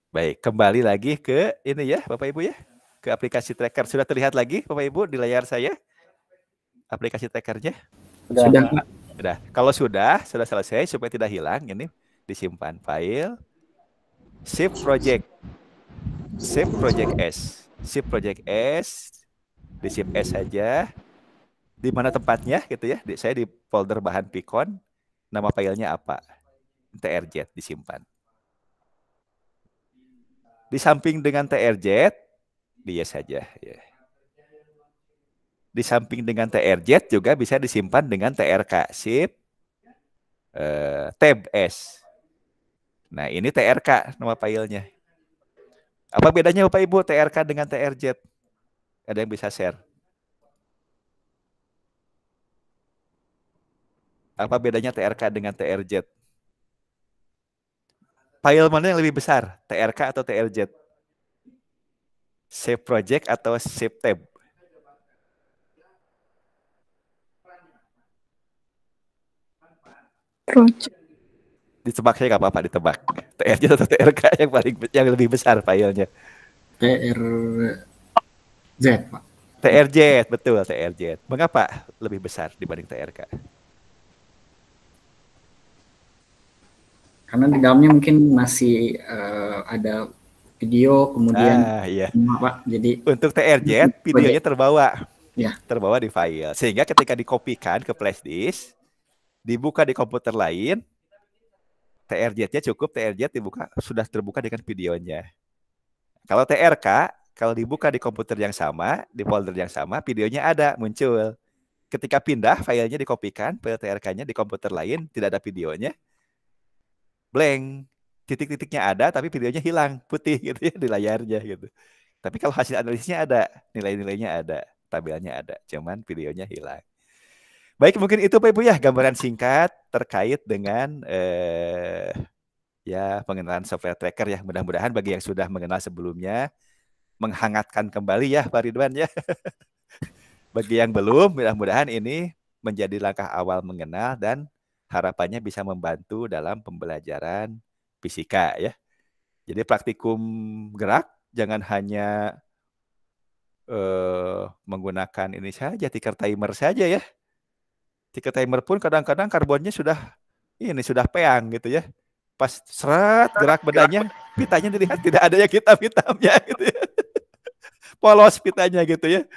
Baik, kembali lagi ke ini ya Bapak Ibu ya, ke aplikasi tracker. Sudah terlihat lagi Bapak Ibu di layar saya aplikasi trackernya? Sudah. Kalau sudah selesai, supaya tidak hilang, ini disimpan file, Sip project. Sip project S. Sip project S. Di sip S saja. Di mana tempatnya gitu ya? Saya di folder bahan Pikon. Nama filenya apa? TRZ disimpan. Di samping dengan TRZ, dia saja. Ya. Di samping dengan TRZ juga bisa disimpan dengan TRK. Sip. Tab S. Nah, ini TRK nama filenya. Apa bedanya Bapak Ibu TRK dengan TRZ? Ada yang bisa share? Apa bedanya TRK dengan TRZ? File mana yang lebih besar? TRK atau TRZ? Save project atau save tab? Project. Ditebak saya nggak apa-apa, ditebak. TRZ atau TRK yang lebih besar filenya? TRZ, Pak. TRZ, betul TRZ. Mengapa lebih besar dibanding TRK? Karena di dalamnya mungkin masih ada video, kemudian iya. Pak. Jadi untuk TRZ videonya terbawa. Ya. Terbawa di file. Sehingga ketika dikopikan ke flash disk, dibuka di komputer lain, TRZ-nya cukup TRZ dibuka sudah terbuka dengan videonya. Kalau TRK, kalau dibuka di komputer yang sama, di folder yang sama, videonya ada, muncul. Ketika pindah, filenya dikopikan, file TRK-nya di komputer lain, tidak ada videonya, blank. Titik-titiknya ada, tapi videonya hilang, putih gitu ya di layarnya gitu. Tapi kalau hasil analisisnya ada, nilai-nilainya ada, tabelnya ada, cuman videonya hilang. Baik, mungkin itu Pak Ibu ya gambaran singkat terkait dengan ya pengenalan software tracker ya. Mudah-mudahan bagi yang sudah mengenal sebelumnya menghangatkan kembali ya Pak Ridwan ya. Bagi yang belum, mudah-mudahan ini menjadi langkah awal mengenal dan harapannya bisa membantu dalam pembelajaran fisika ya. Jadi praktikum gerak jangan hanya menggunakan ini saja, ticker timer saja ya. Ticker timer pun kadang-kadang karbonnya sudah peang gitu ya. Pas seret gerak bedanya, pitanya dilihat tidak ada yang hitam-hitamnya gitu ya. Polos pitanya gitu ya.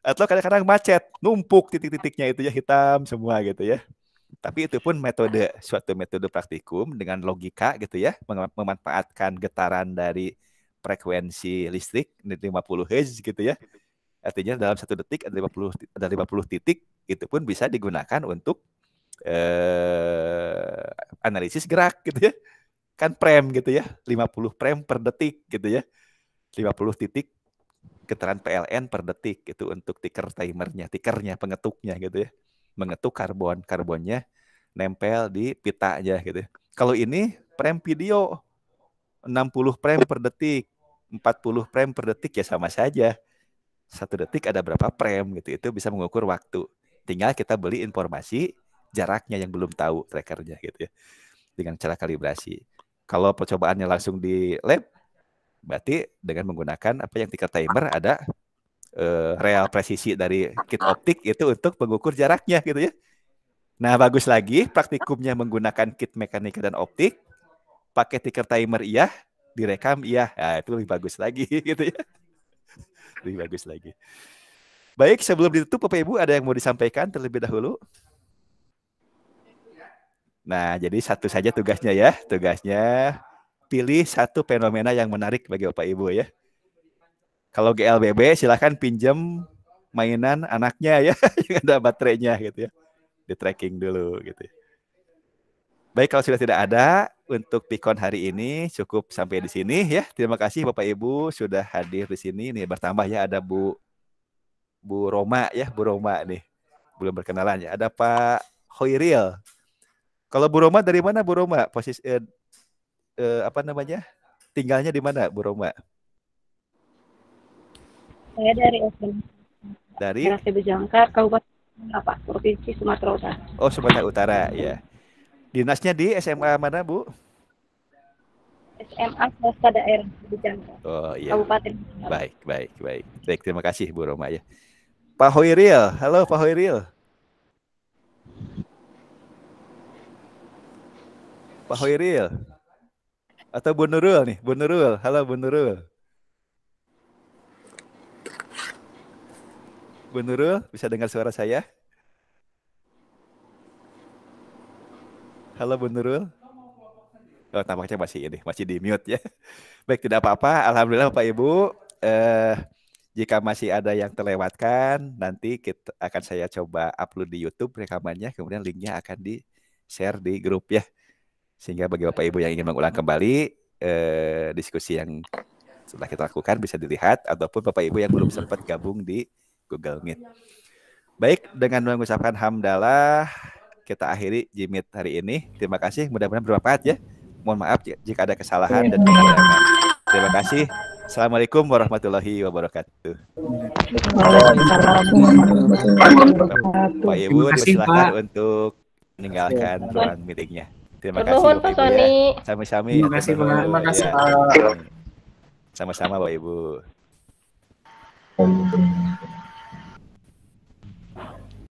Atau kadang-kadang macet, numpuk titik-titiknya itu ya hitam semua gitu ya. Tapi itu pun suatu metode praktikum dengan logika gitu ya, memanfaatkan getaran dari frekuensi listrik 50 Hz gitu ya. Artinya dalam 1 detik ada 50 titik, itu pun bisa digunakan untuk analisis gerak gitu ya. Kan frame gitu ya, 50 frame per detik gitu ya. 50 titik getaran PLN per detik itu untuk tikernya, pengetuknya gitu ya. Mengetuk karbonnya nempel di pitanya gitu. Kalau ini frame video 60 frame per detik, 40 frame per detik ya sama saja. 1 detik ada berapa frame gitu. Itu bisa mengukur waktu. Tinggal kita beli informasi jaraknya yang belum tahu trackernya gitu ya. Dengan cara kalibrasi. Kalau percobaannya langsung di lab, berarti dengan menggunakan apa yang ticker timer ada real presisi dari kit optik itu untuk mengukur jaraknya gitu ya. Nah, bagus lagi praktikumnya menggunakan kit mekanika dan optik, pakai ticker timer iya, direkam iya. Nah, itu lebih bagus lagi gitu ya. Lebih bagus lagi. Baik, sebelum ditutup Bapak Ibu ada yang mau disampaikan terlebih dahulu? Nah, jadi satu saja tugasnya ya. Tugasnya pilih satu fenomena yang menarik bagi Bapak Ibu ya. Kalau GLBB silahkan pinjam mainan anaknya ya, yang ada baterainya gitu ya. Di tracking dulu gitu. Baik, kalau sudah tidak ada untuk Pikon hari ini cukup sampai di sini ya. Terima kasih Bapak Ibu sudah hadir di sini. Nih bertambah ya ada Bu Roma ya, Bu Roma nih. Belum berkenalan ya. Ada Pak Hoiril. Kalau Bu Roma dari mana Bu Roma? Posisi apa namanya? Tinggalnya di mana Bu Roma? Saya dari SMA. Dari Bejangkar, Kabupaten Provinsi Sumatera Utara. Oh, Sumatera Utara ya. Dinasnya di SMA mana, Bu? SMA swasta daerah Bejangkar. Oh iya. Kabupaten. Baik, terima kasih Bu Roma ya. Pak Hoiril, halo Pak Hoiril. Pak Hoiril. Atau Bu Nurul nih, Bu Nurul. Halo Bu Nurul. Bu Nurul, bisa dengar suara saya? Halo Bu Nurul. Oh, tampaknya masih di mute ya. Baik, tidak apa-apa. Alhamdulillah Bapak Ibu. Jika masih ada yang terlewatkan, nanti kita akan saya coba upload di YouTube rekamannya, kemudian linknya akan di-share di grup ya. Sehingga bagi Bapak Ibu yang ingin mengulang kembali diskusi yang sudah kita lakukan bisa dilihat, ataupun Bapak Ibu yang belum sempat gabung di Google Meet. Baik, dengan mengucapkan hamdalah, kita akhiri Jimit hari ini. Terima kasih, mudah-mudahan bermanfaat ya. Mohon maaf jika ada kesalahan dan kekurangan. Terima kasih. Assalamualaikum warahmatullahi wabarakatuh. Pak Ibu, silakan untuk meninggalkan ruang meetingnya. Terima kasih Bapak Ibu ya. Sami-sami. Terima kasih Pak. Terima kasih. Sama-sama Bapak Ibu.